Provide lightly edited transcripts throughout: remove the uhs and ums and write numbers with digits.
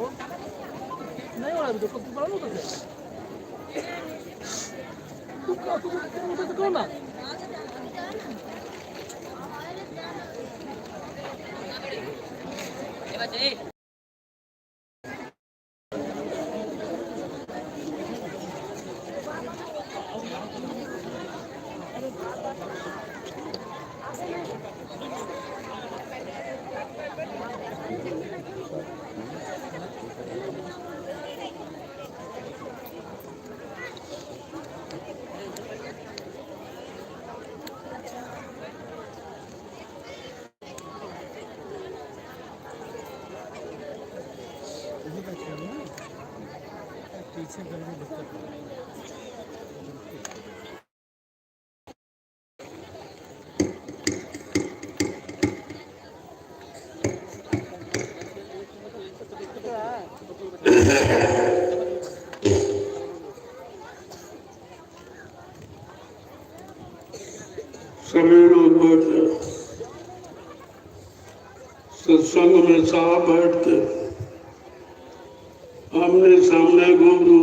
नहीं हो रहा अभी तो कुछ बड़ा होता है तू कौन ना पीछे करके दिक्कत सभी लोग बैठ जाओ। सत्संग में साहब बैठ के आमने सामने गुरु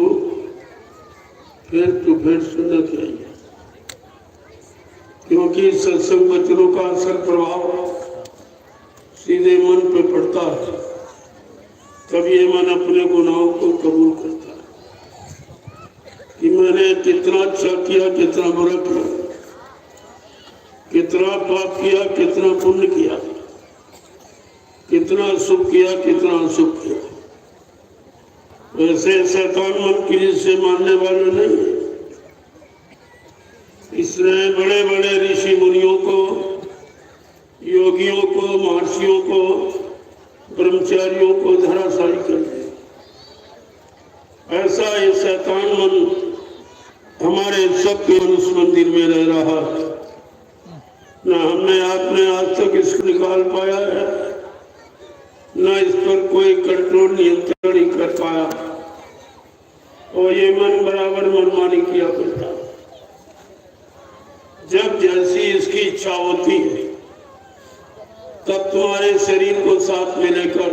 फिर तो फिर सुनना चाहिए, क्योंकि सत्संग वचनों का असर प्रभाव सीधे मन पे पड़ता है। तब ये मन अपने गुनाहों को कबूल करता है कि मैंने कितना अच्छा किया, कितना बुरा किया, कितना पाप किया, कितना पुण्य किया, कितना सुख किया, कितना अशुभ किया। वैसे शैतान मन किसी से मानने वाले नहीं है। इसने बड़े बड़े ऋषि मुनियों को, योगियों को, महर्षियों को, ब्रह्मचारियों को धराशायी कर दिया। ऐसा ये शैतान मन हमारे सबके मनुष्य मंदिर में रह रहा है। न हमने आपने आज तक इसको निकाल पाया है, न इस पर कोई कंट्रोल नियंत्रण ही कर पाया, और ये मन बराबर मनमानी किया करता। जब जैसी इसकी इच्छा होती है तब तुम्हारे शरीर को साथ में लेकर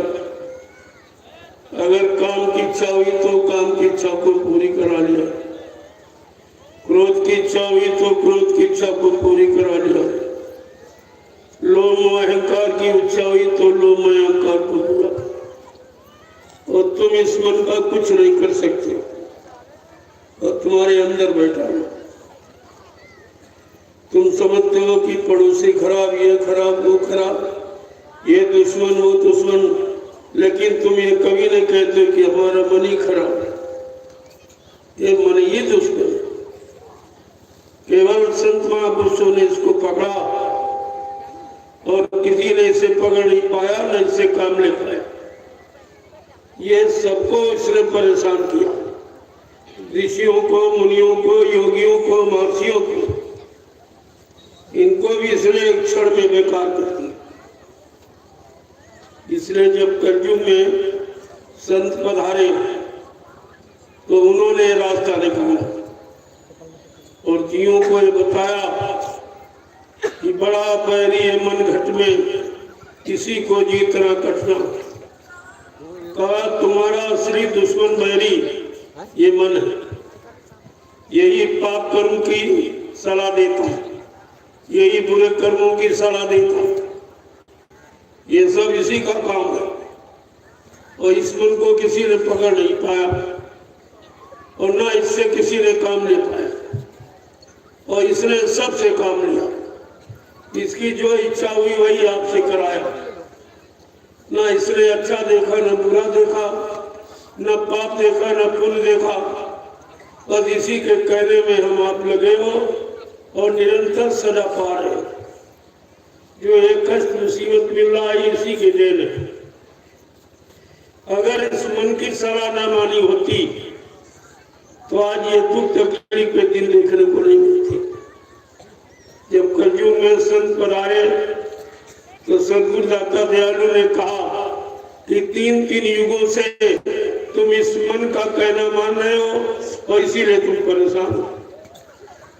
अगर काम की इच्छा हुई तो काम की इच्छा को पूरी करा लिया, क्रोध की इच्छा हुई तो क्रोध की इच्छा को पूरी करा लिया, लोभ अहंकार की इच्छा हुई तो लोभ अहंकार को पूरा, और तुम इस मन का कुछ नहीं कर सकते और तुम्हारे अंदर बैठा है। तुम समझते हो कि पड़ोसी खराब, ये खराब, वो खराब, ये दुश्मन, वो दुश्मन, लेकिन तुम ये कभी नहीं कहते कि हमारा मन ही खराब है, ये मन ही दुश्मन है। केवल संत महापुरुषों ने इसको पकड़ा और किसी ने इसे पकड़ नहीं पाया, न इससे काम ले पाया। ये सबको इसने परेशान किया, ऋषियों को, मुनियों को, योगियों को, महर्षियों को, इनको भी इसने एक क्षण में बेकार कर दिया। इसलिए जब कलयुग में संत पधारे तो उन्होंने रास्ता निकाला और जीवों को ये बताया कि बड़ा बैरी है मन घट में, किसी को जीतना कठिन। कहा तुम्हारा असली दुश्मन बैरी ये मन है, यही पाप कर्म की सलाह देता है, यही बुरे कर्मों की सलाह देता है, ये सब इसी का काम है। और इस मन को किसी ने पकड़ नहीं पाया और ना इससे किसी ने काम ले पाया, और इसने सबसे काम लिया। इसकी जो इच्छा हुई वही आपसे कराया। ना इसने अच्छा देखा, न बुरा देखा, न पाप देखा, न पुण्य देखा। बस इसी के कहने में हम आप लगे हो और निरंतर सजा पा रहे हो। जो एक कष्ट मुसीबत मिल रहा है इसी के देन है। अगर इस मन की सलाह न मानी होती तो आज ये दुख तकलीफ के दिन देखने को नहीं मिलते। जब कलयुग में संत पर आए तो सदगुरु दाता दयालु ने कहा कि 3-3 युगों से तुम इस मन का कहना मान रहे हो और इसीलिए तुम परेशान हो।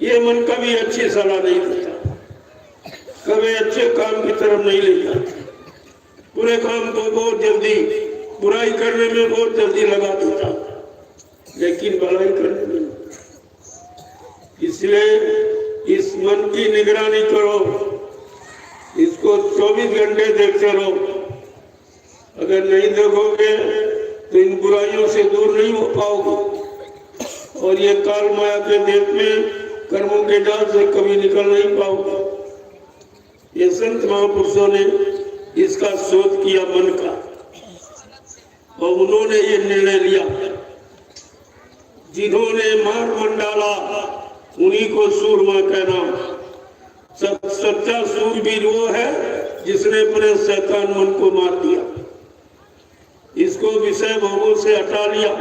ये मन कभी अच्छी सलाह नहीं देता, कभी अच्छे काम की तरफ नहीं ले जाता, बुरे काम को बहुत जल्दी बुराई करने में बहुत जल्दी लगा देता, लेकिन भलाई करने में नहीं। इसलिए इस मन की निगरानी करो, इसको 24 घंटे देखते रहो। अगर नहीं देखोगे तो इन बुराइयों से दूर नहीं हो पाओगे और ये काल माया के देश में कर्मों के जाल से कभी निकल नहीं पाओगे। ये संत महापुरुषों ने इसका शोध किया मन का और उन्होंने ये निर्णय लिया। जिन्होंने मार मंडाला उन्हीं को सूरमा कहना। सच्चा सूरवीर वो है जिसने अपने शैतान मन को मार दिया, इसको विषय भोगों से हटा लिया,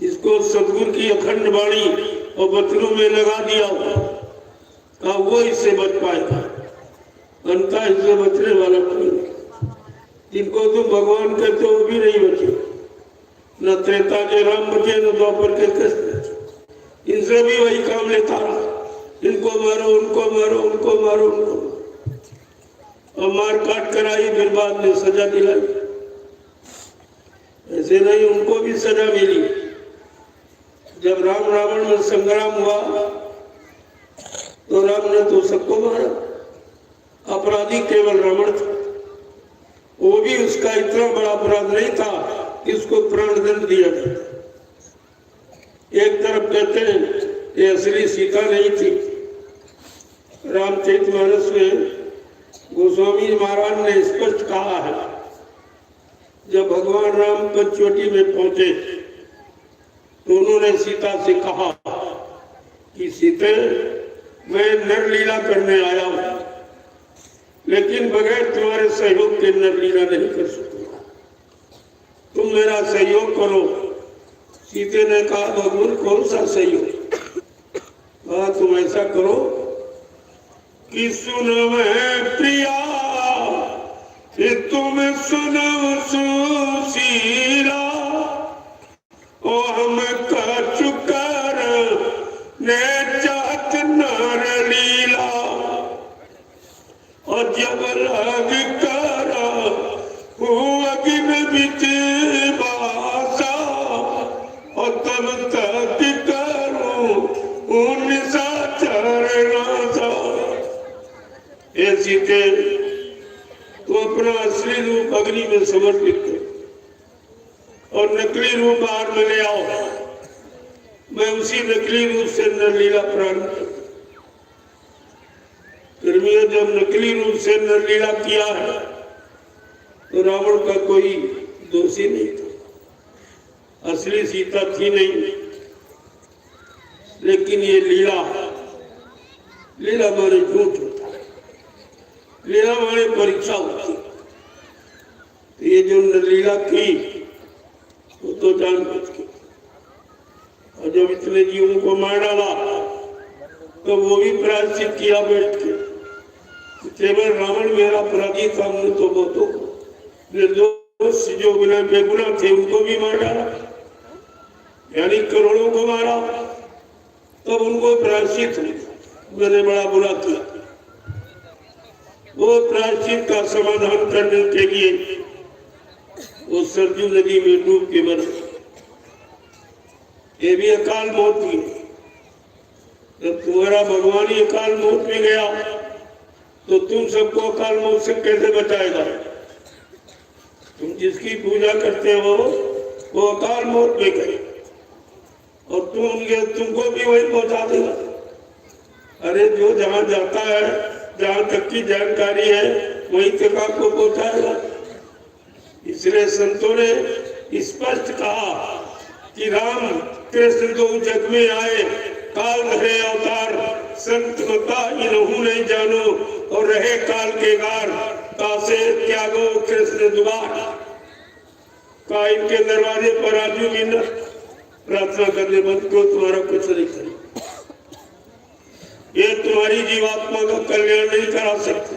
इसको सदगुरु की अखंड वाणी और वचनों में लगा दिया का वो इससे बच पाएगा। अंता इससे बचने वाला कोई नहीं। जिनको तुम भगवान कहते हो वो भी नहीं बचे, न त्रेता के राम बचे न द्वापर के कृष्ण बचे। इनसे भी वही काम लेता रहा, इनको मारो उनको मारो उनको मारो उनको मारो और मार काट कराई, फिर बाद में सजा दिलाई। ऐसे नहीं, उनको भी सजा मिली। जब राम रावण में संग्राम हुआ तो राम ने तो सबको मारा, अपराधी केवल रावण था। वो भी उसका इतना बड़ा अपराध नहीं था कि उसको प्राणदंड दिया गया। एक तरफ कहते हैं ये असली सीता नहीं थी। रामचरितमानस में गोस्वामी महाराज ने स्पष्ट कहा है, जब भगवान राम पंचवटी में पहुंचे तो उन्होंने सीता से कहा कि सीते, मैं नरलीला करने आया हूं, लेकिन बगैर तुम्हारे सहयोग के नरलीला नहीं कर सकूंगा, तुम मेरा सहयोग करो। सीते ने कहा, भगवान कौन सा सहयोग? कहा, तुम ऐसा करो कि सुनवे प्रिया कि तुम सुनव सुशीला ओ हम कर चुकर ने चाहत नर लीला और जब लग कर अग्नि बिच बासा और तब तक करूं उन सा चरना सा। ऐसी थे तो अपना असली रूप अग्नि में समर्पित कर और नकली रूप बाहर में ले आओ। मैं उसी नकली रूप से नरलीला प्रारंभ कर। कर्मियों, जब नकली रूप से नरलीला किया है तो रावण का कोई दोषी नहीं था, असली सीता थी नहीं। लेकिन ये लीला माने झूठ होता है, लीला माने परीक्षा होती। तो ये जो नरलीला की वो तो जान बच गई और जब इतने जीवों को मार डाला तो वो भी प्रायश्चित किया बैठ के। केवल रावण मेरा अपराधी था, हमने तो बहुतों को निर्दोष जो बिना बेगुनाह थे उनको भी मार डाला, यानी करोड़ों को मारा। तब उनको प्रायश्चित मैंने बड़ा बुरा किया। वो प्रायश्चित का समाधान करने के लिए वो सरजू नदी में डूब के मर। ये भी अकाल मौत की। जब तुम्हारा भगवान ही अकाल मौत में गया तो तुम सबको अकाल मौत से कैसे बचाएगा? तुम जिसकी पूजा करते हो वो अकाल मौत में गए और तुमको भी वही पहुंचा देगा। अरे जो जहां जाता है, जहां तक की जानकारी है, वही तक आपको पहुंचाएगा। इसलिए संतों ने स्पष्ट कहा कि राम कृष्ण दो जग में आए, काल रहे अवतार, संत मता इनहु नहीं जानो और रहे काल के गार, कासे त्यागो कृष्ण दुआर। का इनके दरवाजे पर आजू भी न प्रार्थना करने बंद को तुम्हारा कुछ नहीं करे। ये तुम्हारी जीवात्मा का कल्याण नहीं करा सकते,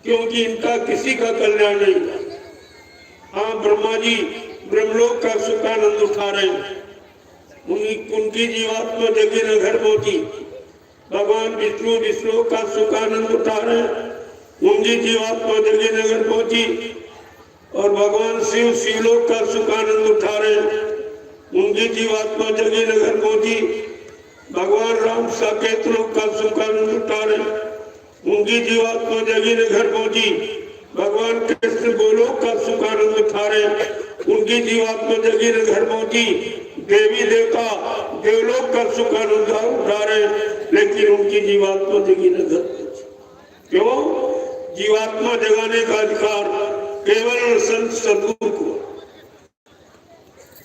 क्योंकि इनका किसी का कल्याण नहीं। हाँ, ब्रह्मा जी ब्रह्मलोक का सुखानंद उठा रहे हैं, उनकी जीवात्मा जगह न घर पहुंची। भगवान विष्णु विष्णु का सुखानंद उठा रहे हैं, उनकी जीवात्मा जगह नगर पहुंची और भगवान शिव शिवलोक का सुख आनंद उठा रहे हैं। उनकी जीवात्मा जगी नगर पहुंची, भगवान राम साकेत लोक का सुख आनंद उठा रहे, उनकी जीवात्मा जगी नगर पहुंची, भगवान कृष्ण गोलोक का सुख आनंद उठा रहे, उनकी जीवात्मा जगी नगर पहुंची, देवी देवता देवलोक का सुख आनंद उठा रहे, लेकिन उनकी जीवात्मा जगी नगर पहुंची। क्यों? जीवात्मा जगाने का अधिकार केवल संत सद्गुरु को,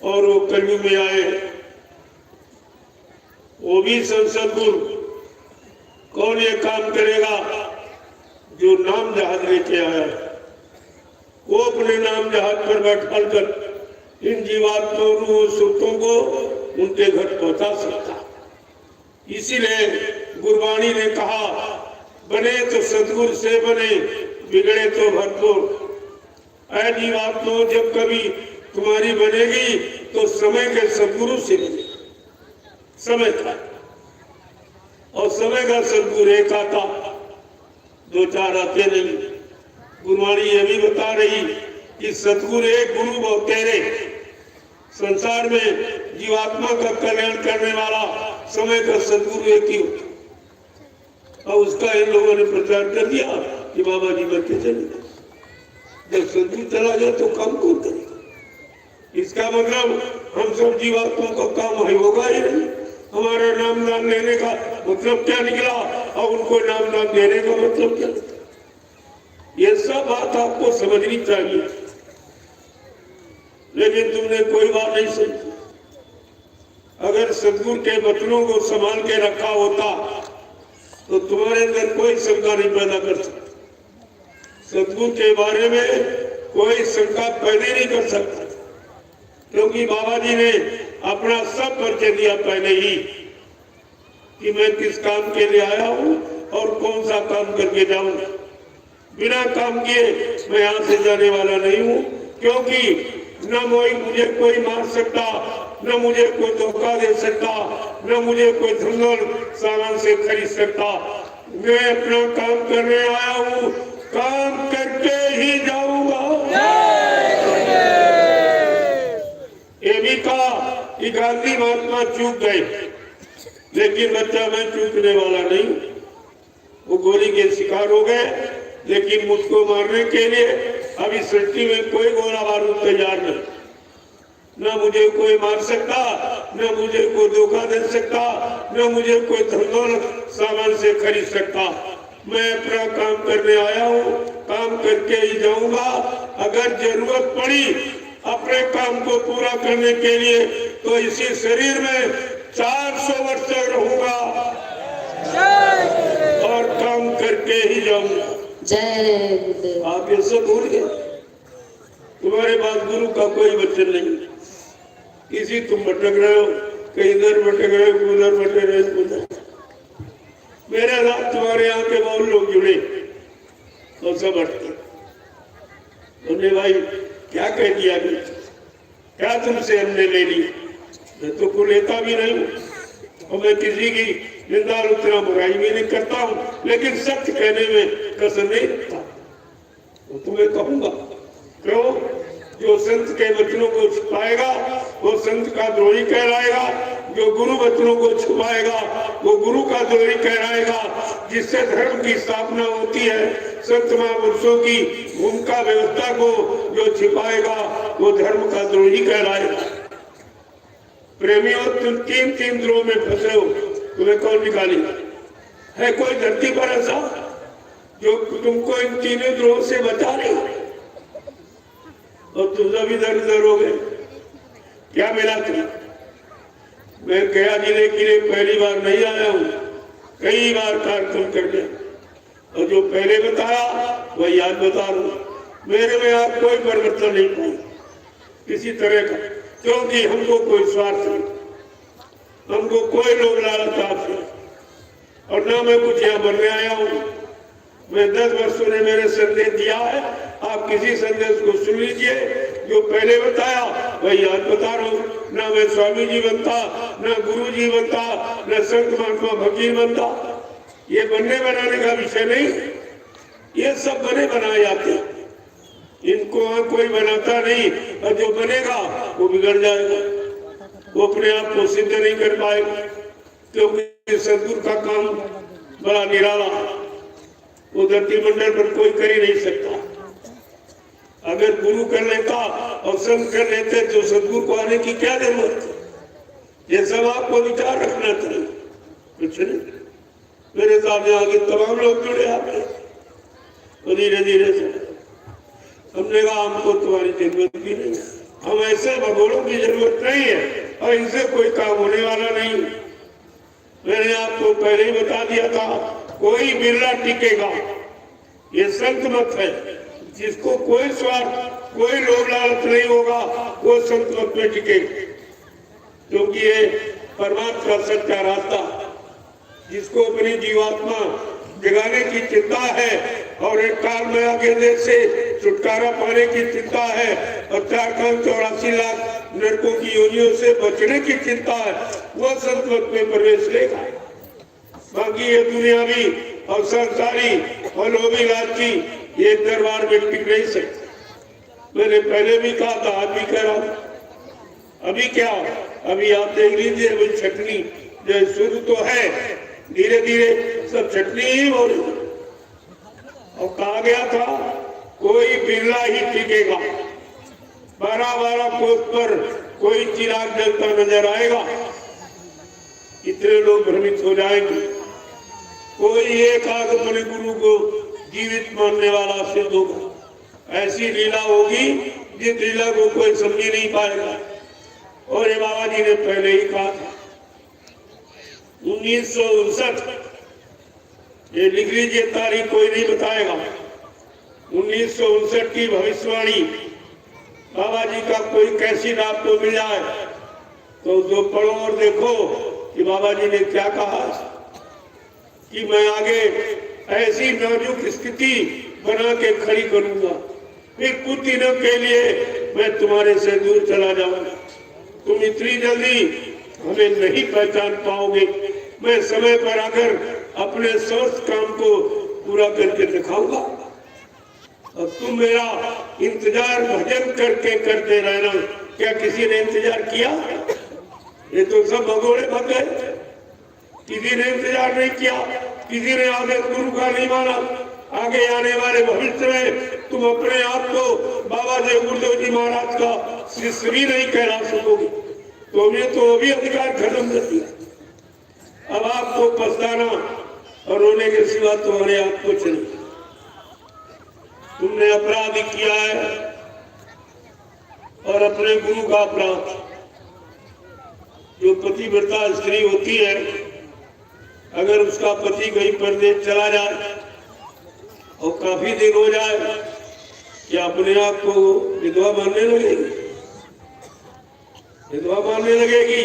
और वो कलयुग में आए, वो भी संत सद्गुरु। कौन ये काम करेगा? जो नाम जहाज लेके आया, वो अपने नाम जहाज पर बैठा कर इन जीवात्माओं सुखों को उनके घर पहुंचा सकता। इसीलिए गुरबाणी ने कहा, बने तो सद्गुरु से बने, बिगड़े तो भरपूर। ऐ जीवात्माओं, जब कभी तुम्हारी बनेगी तो समय के सद्गुरु से बने, समय का, और समय का सद्गुरु एक आता, दो चार आते नहीं। गुरबाणी ये भी बता रही कि सद्गुरु एक, गुरु बहुत तेरे। संसार में जीवात्मा का कल्याण करने वाला समय का सद्गुरु एक ही होता। और उसका इन लोगों ने प्रचार कर दिया कि बाबा जी मर के चले गए। जब सद्गुरु चला जाए तो काम कौन करेगा? इसका मतलब हम सब जीवात्मा का काम होगा ही नहीं। हमारा नाम दान लेने का मतलब क्या निकला, और उनको नाम दान देने का मतलब क्या निकला? ये सब बात आपको समझनी चाहिए, लेकिन तुमने कोई बात नहीं समझी। अगर सद्गुरु के वचनों को संभाल के रखा होता तो तुम्हारे अंदर कोई शंका नहीं पैदा कर सकता। सद्गुरु के बारे में कोई शंका पैदा नहीं कर सकता, क्योंकि बाबा जी ने अपना सब परिचय दिया पहले ही कि मैं किस काम के लिए आया हूँ और कौन सा काम करके जाऊंगा। बिना काम किए मैं यहाँ से जाने वाला नहीं हूँ, क्योंकि न मुझे कोई मार सकता, न मुझे कोई धोखा दे सकता, न मुझे कोई धुंधल सामान से खरीद सकता। मैं अपना काम करने आया हूँ, काम करके ही जाऊंगा। ये भी कहा कि गांधी महात्मा चूक गए, लेकिन बच्चा मैं चूकने वाला नहीं। वो गोली के शिकार हो गए, लेकिन मुझको मारने के लिए अभी सृष्टि में कोई गोला बारूद तैयार नहीं। न मुझे कोई मार सकता, न मुझे कोई धोखा दे सकता, न मुझे कोई धंधोल सामान से खरीद सकता। मैं अपना काम करने आया हूँ, काम करके ही जाऊंगा। अगर जरूरत पड़ी अपने काम को पूरा करने के लिए तो इसी शरीर में 400 वर्ष तक रहूंगा और काम करके ही जाऊंगा। जय। आप ये सब भूल गए। तुम्हारे पास गुरु का कोई वचन नहीं, किसी तुम भटक रहे हो, कहीं इधर भटक रहे हो, उधर भटक रहे हो, उधर। मेरे साथ तुम्हारे यहाँ के बहुत लोग जुड़े और सब भटके। उन्हें भाई क्या कह दिया, क्या तुमसे हमने ले ली? मैं तो को लेता भी नहीं हूँ, और मैं किसी की निंदा उतना बुराई भी नहीं करता हूँ, लेकिन सत्य कहने में कसर नहीं रखता। तो तुम्हें कहूंगा, क्यों? जो संत के वचनों को छुपाएगा वो संत का द्रोही कहलाएगा, जो गुरु वचनों को छुपाएगा वो गुरु का द्रोही कहलाएगा। जिससे धर्म की स्थापना होती है, संत महापुरुषों की भूमिका व्यवस्था को जो छिपाएगा वो धर्म का द्रोही कहलाएगा। प्रेमियों, तुम तीन द्रोह में फंसे हो, तुम्हें कौन निकालेगा? है कोई धरती पर ऐसा जो तुमको इन तीनों द्रोह से बचा नहीं? और तुम सब इधर उधर हो गए। क्या मिला तुम्हें? मैं गया जिले के लिए पहली बार नहीं आया हूँ, कई बार कार्यक्रम कर गया, और जो पहले बताया वही आज बता रहा हूँ। मेरे में आप कोई परिवर्तन नहीं पाए किसी तरह का, क्योंकि हमको कोई स्वार्थ नहीं, हमको कोई लोग लालच नहीं, और ना मैं कुछ यहाँ बनने आया हूँ। मैं 10 वर्षों ने मेरे संदेश दिया है, आप किसी संदेश को सुन लीजिए। जो पहले बताया वही आज बता रहा हूँ। ना मैं स्वामी जी बनता, ना गुरु जी बनता, ना संत महात्मा फकीर बनता। ये बनने बनाने का विषय नहीं, ये सब बने बनाए जाते हैं। इनको कोई बनाता नहीं, और जो बनेगा वो बिगड़ जाएगा, वो अपने आप को सिद्ध नहीं कर पाएगा, क्योंकि सदगुरु का काम बड़ा निराला, वो धरती मंडल पर कोई कर ही नहीं सकता। अगर गुरु कर लेता और संत कर लेते तो सदगुरु को आने की क्या जरूरत है? ये सब आपको विचार रखना चाहिए। कुछ नहीं, मेरे साथ यहाँ के तमाम लोग जुड़े आपने, तो धीरे धीरे से हमने कहा हमको तुम्हारी जरूरत भी नहीं, हम ऐसे भगोड़ों की जरूरत नहीं है और इनसे कोई काम होने वाला नहीं। मैंने आपको पहले ही बता दिया था, कोई बिरला टिकेगा, ये संत मत है। जिसको कोई स्वार्थ, कोई लोभ लालच नहीं होगा, वो संत मत में टिकेगा, क्योंकि ये परमात्मा का सच्चा रास्ता, जिसको अपनी जीवात्मा जगाने की चिंता है और एक काल में आगे देश से छुटकारा पाने की चिंता है और 4,84 लाख नरकों की योनियों से बचने की चिंता है, वो संत में प्रवेश लेगा। बाकी ये दुनियावी और संसारी और लोभी लालची ये दरबार में टिक नहीं सकते। मैंने पहले भी कहा था, आज भी कह रहा हूं। अभी क्या, अभी आप देख लीजिए वो छटनी जो शुरू तो है, धीरे धीरे सब चटनी ही हो रही। और कहा गया था कोई बिरला ही टिकेगा, 12-12 कोस पर कोई चिराग जलता नजर आएगा, इतने लोग भ्रमित हो जाएंगे। कोई एक आध अपने गुरु को जीवित मानने वाला सिद्ध होगा। ऐसी लीला होगी जिस लीला को कोई समझ नहीं पाएगा। और ये बाबा जी ने पहले ही कहा था, 1959, ये लिख लीजिए तारीख, कोई नहीं बताएगा। 1959 की भविष्यवाणी बाबा जी का कोई कैसी आपको मिल जाए तो जो पढ़ो और देखो कि बाबा जी ने क्या कहा कि मैं आगे ऐसी नाजुक स्थिति बना के खड़ी करूंगा, फिर कुछ दिनों के लिए मैं तुम्हारे से दूर चला जाऊंगा, तुम इतनी जल्दी हमें नहीं पहचान पाओगे। मैं समय पर आकर अपने समस्त काम को पूरा करके दिखाऊंगा और तुम मेरा इंतजार भजन करके करते रहना। क्या किसी ने इंतजार किया? ये तो सब भगोड़े भग गए। किसी ने इंतजार नहीं किया, किसी ने आगे गुरु का नहीं माना। आगे आने वाले भविष्य में तुम अपने आप को बाबा जय गुरुदेव जी महाराज का शिष्य भी नहीं कहला सकोगे। तो ये तो अभी अधिकार खत्म कर दिया। अब आपको पछताना और रोने के सिवा तुम्हारे आप कुछ नहीं। तुमने अपराध किया है और अपने गुरु का अपराध। जो पतिव्रता स्त्री होती है, अगर उसका पति कहीं परदेश चला जाए और काफी दिन हो जाए, क्या अपने आप को विधवा मानने लगेगी? विधवा मानने लगेगी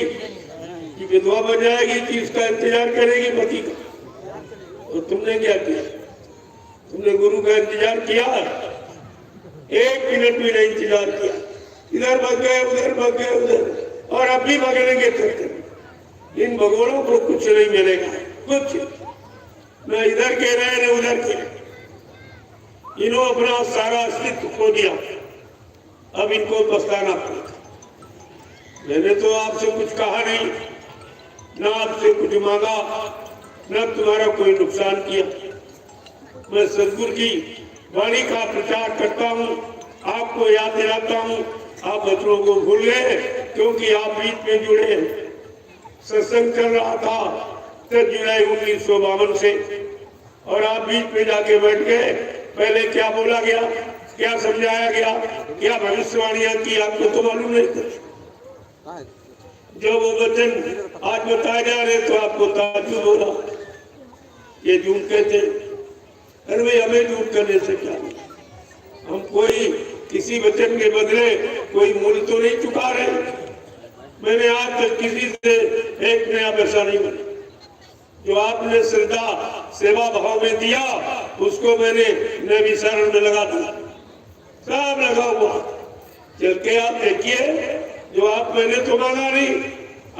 कि विधवा बन जाएगी कि इसका इंतजार करेगी पति का? और तुमने क्या किया? तुमने गुरु का इंतजार किया? एक मिनट भी नहीं इंतजार किया। इधर भाग गए, उधर भाग गए, उधर, और अब भी भागेंगे तक। इन भगोड़ों को कुछ नहीं मिलेगा, कुछ। न इधर के रहे न उधर के। इन्होंने अपना सारा अस्तित्व खो दिया, अब इनको पछताना पड़ेगा। मैंने तो आपसे कुछ कहा नहीं, ना आपसे कुछ मांगा, न तुम्हारा कोई नुकसान किया। मैं सदगुरु की वाणी का प्रचार करता हूँ, आपको याद दिलाता हूँ। आप बच्चों को भूल गए क्योंकि आप बीच में जुड़े हैं। सत्संग चल रहा था 10 जुलाई 1952 से, और आप बीच में जाके बैठ गए। पहले क्या बोला गया, क्या समझाया गया, क्या भविष्यवाणियां की, आपको तो मालूम नहीं था। जो वो वचन आज बताए जा रहे तो आपको ताज्जुब हो रहा, ये झूठ कहते। अरे भाई, हमें झूठ करने से क्या? हम कोई किसी वचन के बदले कोई मूल्य तो नहीं चुका रहे। मैंने आज तक किसी से एक नया पैसा नहीं बना। जो आपने श्रद्धा सेवा भाव में दिया, उसको मैंने विचारण में लगा दिया, सब लगा हुआ। चल के आप देखिए, जो आप मैंने तो मांगा नहीं,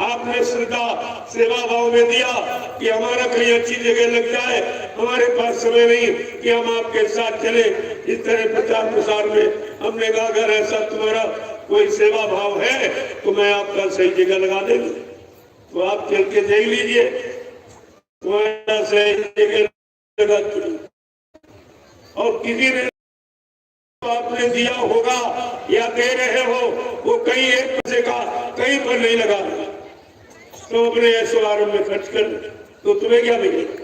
आपने श्रद्धा सेवा भाव में दिया कि हमारा कहीं अच्छी जगह लग जाए, हमारे पास समय नहीं कि हम आपके साथ चले इस तरह प्रचार प्रसार में। हमने कहा अगर ऐसा तुम्हारा कोई सेवा भाव है तो मैं आपका सही जगह लगा देंगे, तो आप चल के देख लीजिए तुम्हारा सही जगह लगा। और किसी ने आपने दिया होगा या दे रहे हो वो कहीं एक पैसे का कहीं पर नहीं लगा, तो अपने ऐसे आरंभ में खर्च कर तो तुम्हें क्या मिलेगा?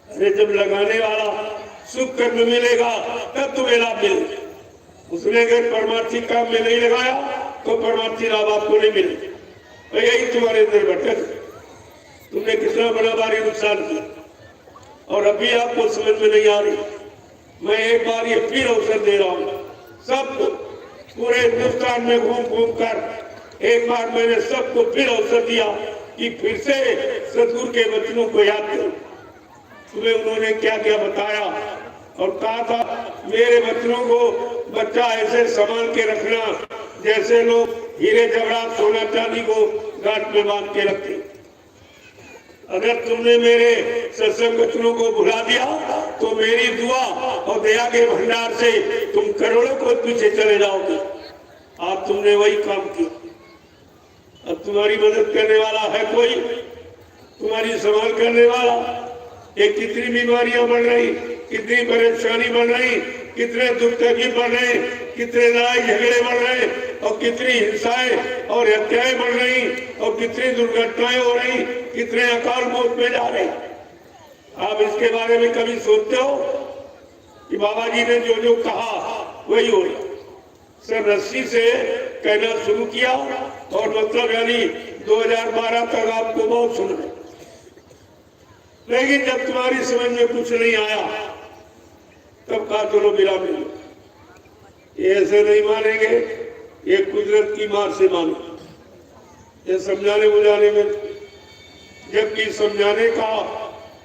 अरे जब लगाने वाला सुख कर्म मिलेगा तब तुम्हें लाभ मिलेगा। उसने अगर परमार्थी काम में नहीं लगाया तो परमार्थी लाभ आपको नहीं मिलेगा। तो यही तुम्हारे अंदर भटक, तुमने कितना बड़ा भारी नुकसान किया और अभी आपको समझ में नहीं आ रही। मैं एक बार ये फिर अवसर दे रहा हूँ सबको, पूरे हिंदुस्तान में घूम घूम कर एक बार मैंने सबको फिर अवसर दिया कि फिर से सदगुरु के वचनों को याद करो। तुम्हें उन्होंने क्या क्या बताया और कहा था मेरे वचनों को बच्चा ऐसे संभाल के रखना जैसे लोग हीरे जवाहरात सोना चांदी को गांठ में बांध के रखते। अगर तुमने मेरे सत्संग वचनों को भुला दिया तो मेरी दुआ और दया के भंडार से तुम करोड़ों को पीछे चले जाओगे। आज तुमने वही काम किया। अब तुम्हारी मदद करने वाला है कोई? तुम्हारी संभाल करने वाला? ये कितनी बीमारियां बढ़ रही, कितनी परेशानी बढ़ रही, कितने दुख तकलीफ बढ़ रहे, कितने लड़ाई झगड़े बढ़ रहे और कितनी हिंसाएं और हत्याएं बढ़ रही और कितनी दुर्घटनाएं हो रही, कितने अकाल मौत में जा रहे। आप इसके बारे में कभी सोचते हो कि बाबा जी ने जो जो कहा वही हो रहा? सर रस्सी से कहना शुरू किया और मतलब यानी 2012 तक आपको बहुत सुना, लेकिन जब तुम्हारी समझ में कुछ नहीं आया तब कहा चलो विराम ले लो। ये ऐसे नहीं मानेंगे, ये कुदरत की मार से माने। ये समझाने बुझाने में, जबकि समझाने का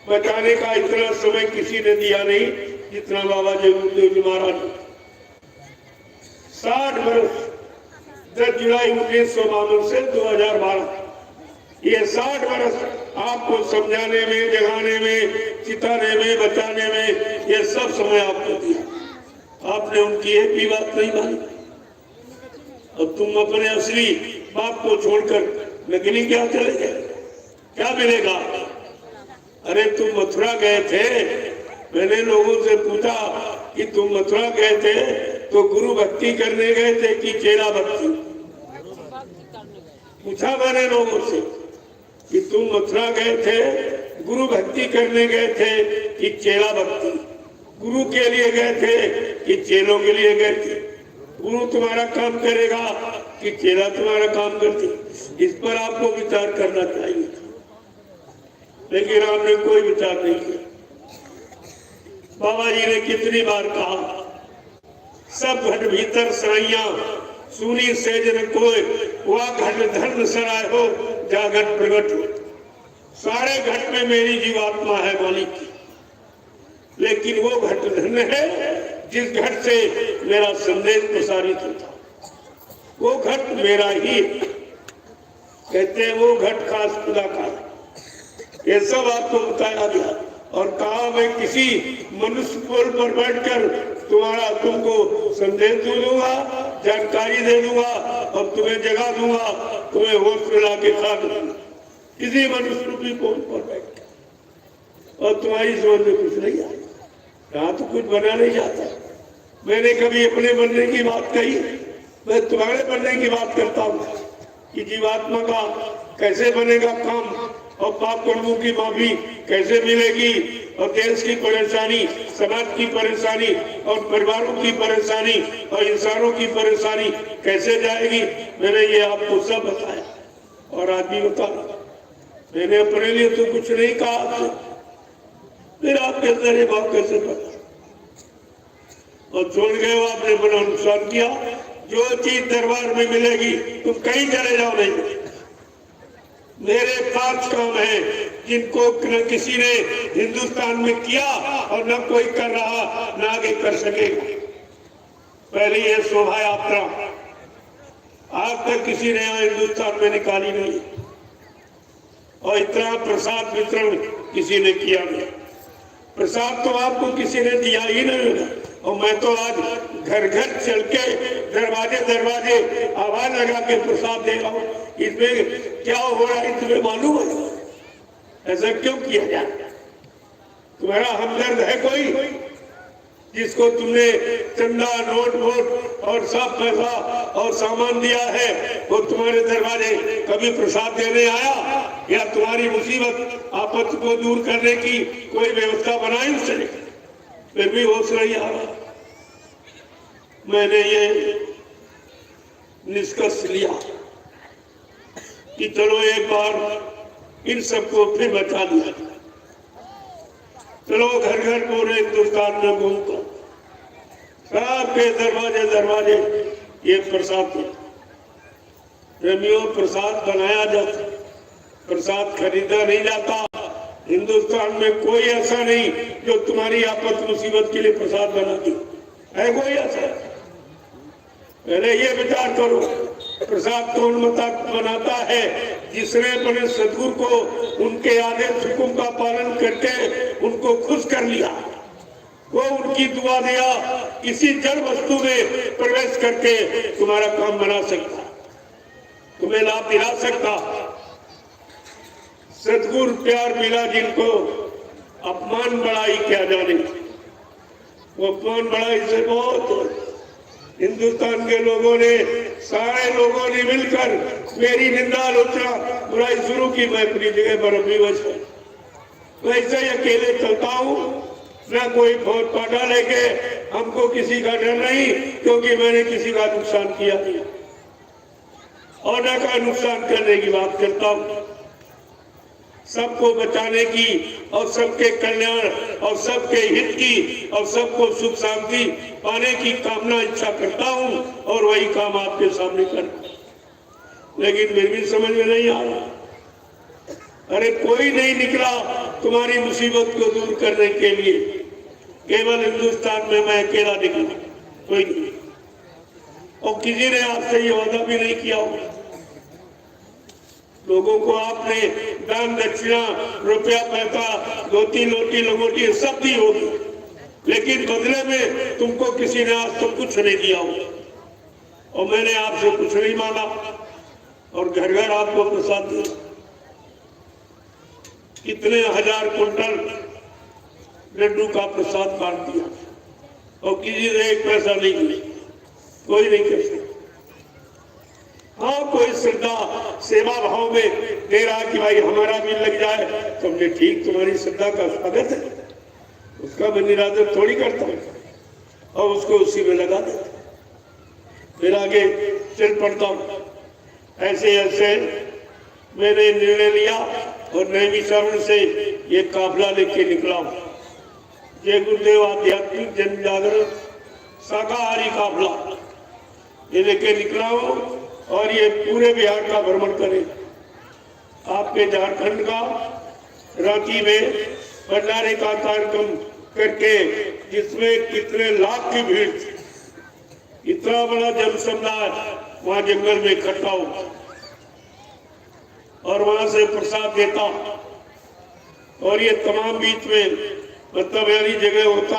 बचाने का इतना समय किसी ने दिया नहीं जितना बाबा जगरूप जी महाराज ने। 60 वर्ष 10 जुलाई 1952 से 2012, ये 60 वर्ष आपको समझाने में, जगाने में, चिताने में, बचाने में, ये सब समय आपको दिया। आपने उनकी एक भी बात नहीं मानी और तुम अपने असली बाप को छोड़कर नकली क्या चले गए? क्या मिलेगा? अरे तुम मथुरा गए थे, मैंने लोगों से पूछा कि तुम मथुरा गए थे तो गुरु भक्ति करने गए थे कि चेला भक्ति? पूछा मैंने लोगों से कि तुम मथुरा गए थे गुरु भक्ति करने गए थे कि चेला भक्ति? गुरु के लिए गए थे कि चेलों के लिए गए थे? गुरु तुम्हारा काम करेगा कि चेला तुम्हारा काम करती? इस पर आपको विचार करना चाहिए, लेकिन आपने कोई विचार नहीं किया। बाबा जी ने कितनी बार कहा, सब घट भीतर सराइया सुनी सेजन कोय, वह घट धर्म सराय हो जा घट प्रगट हो। सारे घट में मेरी जीवात्मा है मालिक की, लेकिन वो घट धन्य है जिस घट से मेरा संदेश प्रसारित होता, वो घट मेरा ही है। कहते हैं वो घट खास खुदा का। ये सब आपको बताया गया और कहा मैं किसी मनुष्य पुल पर बैठकर तुमको संदेश दे दूंगा, जानकारी दे दूंगा और तुम्हें जगा दूंगा, तुम्हें होश में ला के खा दूंगा किसी मनुष्य रूपी पुल पर बैठकर। और तुम्हारी समझ में कुछ नहीं आया, यहाँ तो कुछ बना नहीं जाता। मैंने कभी अपने बनने की बात कही? मैं तुम्हारे बनने की बात करता हूँ कि जीवात्मा का कैसे बनेगा काम और पाप कर्मों की माफी कैसे मिलेगी और देश की परेशानी, समाज की परेशानी और परिवारों की परेशानी और इंसानों की परेशानी कैसे जाएगी। मैंने ये आपको सब बताया और आज भी बता रहा। मैंने अपने लिए तो कुछ नहीं कहा आपसे, फिर आपके अंदर ये बात कैसे पता? और छोड़ गए हो, आपने बड़ा नुकसान किया। जो चीज दरबार में मिलेगी तुम कहीं चले जाओ नहीं मिलेगी। मेरे 5 काम हैं जिनको न किसी ने हिंदुस्तान में किया और न कोई कर रहा, न आगे कर सकेगा। पहली है शोभा यात्रा, आज तक किसी ने यहाँ हिंदुस्तान में निकाली नहीं और इतना प्रसाद वितरण किसी ने किया नहीं। प्रसाद तो आपको किसी ने दिया ही नहीं होगा। और मैं तो आज घर घर चल के दरवाजे दरवाजे आवाज लगा के प्रसाद दे रहा हूँ। इसमें क्या हो रहा है तुम्हें मालूम है? ऐसा क्यों किया जाए? तुम्हारा हमदर्द है कोई जिसको तुमने चंदा नोट वोट और सब पैसा और सामान दिया है, वो तुम्हारे दरवाजे कभी प्रसाद देने आया या तुम्हारी मुसीबत आपत्ति को दूर करने की कोई व्यवस्था बनाई उसने? फिर भी होश नहीं आ रहा। मैंने ये निष्कर्ष लिया कि चलो एक बार इन सबको फिर बचा लिया। चलो घर घर पूरे हिंदुस्तान में घूमकर सबके दरवाजे दरवाजे ये प्रसाद प्रेमियों, प्रसाद बनाया जाता, प्रसाद खरीदा नहीं जाता। हिंदुस्तान में कोई ऐसा नहीं जो तुम्हारी आपत मुसीबत के लिए प्रसाद बनाती है। कोई ऐसा? पहले ये विचार करो, प्रसाद कौन बनाता है? जिसने अपने सदगुरु को उनके आदेश हुकुम का पालन करके उनको खुश कर लिया, वो उनकी दुआ दिया, किसी जड़ वस्तु में प्रवेश करके तुम्हारा काम बना सकता, तुम्हें लाभ दिला सकता। सदगुरु प्यार मिला जिनको अपमान बड़ाई क्या जाने, वो अपमान बड़ाई से बहुत हिंदुस्तान के लोगों ने, सारे लोगों ने मिलकर मेरी निंदा आलोचना बुराई शुरू की। मैं अपनी जगह पर विवश हूँ, वैसे ही अकेले चलता हूँ, ना कोई फौज पाटा लेके, हमको किसी का डर नहीं, क्योंकि मैंने किसी का नुकसान किया नहीं और न का नुकसान करने की बात करता हूँ। सबको बचाने की और सबके कल्याण और सबके हित की और सबको सुख शांति पाने की कामना इच्छा करता हूँ और वही काम आपके सामने कर, लेकिन फिर भी समझ में नहीं आ रहा। अरे कोई नहीं निकला तुम्हारी मुसीबत को दूर करने के लिए, केवल हिंदुस्तान में मैं अकेला निकला, कोई नहीं। और किसी ने आपसे ये वादा भी नहीं किया होगा। लोगों को आपने दान दक्षिणा रुपया पैसा रोटी लोटी लंगोटी सब दी होगी, लेकिन बदले में तुमको किसी ने आज तक कुछ नहीं दिया होगा। और मैंने आपसे कुछ नहीं मांगा और घर घर आपको प्रसाद दिया। कितने हजार कुंटल लड्डू का प्रसाद बांट दिया और किसी ने एक पैसा नहीं दिया, कोई नहीं कर सकता। हाँ, कोई श्रद्धा सेवा भाव में दे रहा कि भाई हमारा भी लग जाए, तो हमने ठीक, तुम्हारी श्रद्धा का स्वागत है, उसका मैं निरादर थोड़ी करता हूँ और उसको उसी में लगा देता। फिर आगे चल पड़ता हूँ। ऐसे ऐसे मैंने निर्णय लिया और नैमिषारण्य से ये काफिला लेके निकला हूँ। जय गुरुदेव आध्यात्मिक जन जागरण शाकाहारी काफिला ये लेके निकला हूँ और ये पूरे बिहार का भ्रमण करें। आपके झारखंड का रांची में भंडारे का कार्यक्रम करके, जिसमें कितने लाख की भीड़, इतना बड़ा जनसमुदाय वहां जंगल में इकट्ठा हो और वहां से प्रसाद देता और ये तमाम बीच में मतलब यानी जगह होता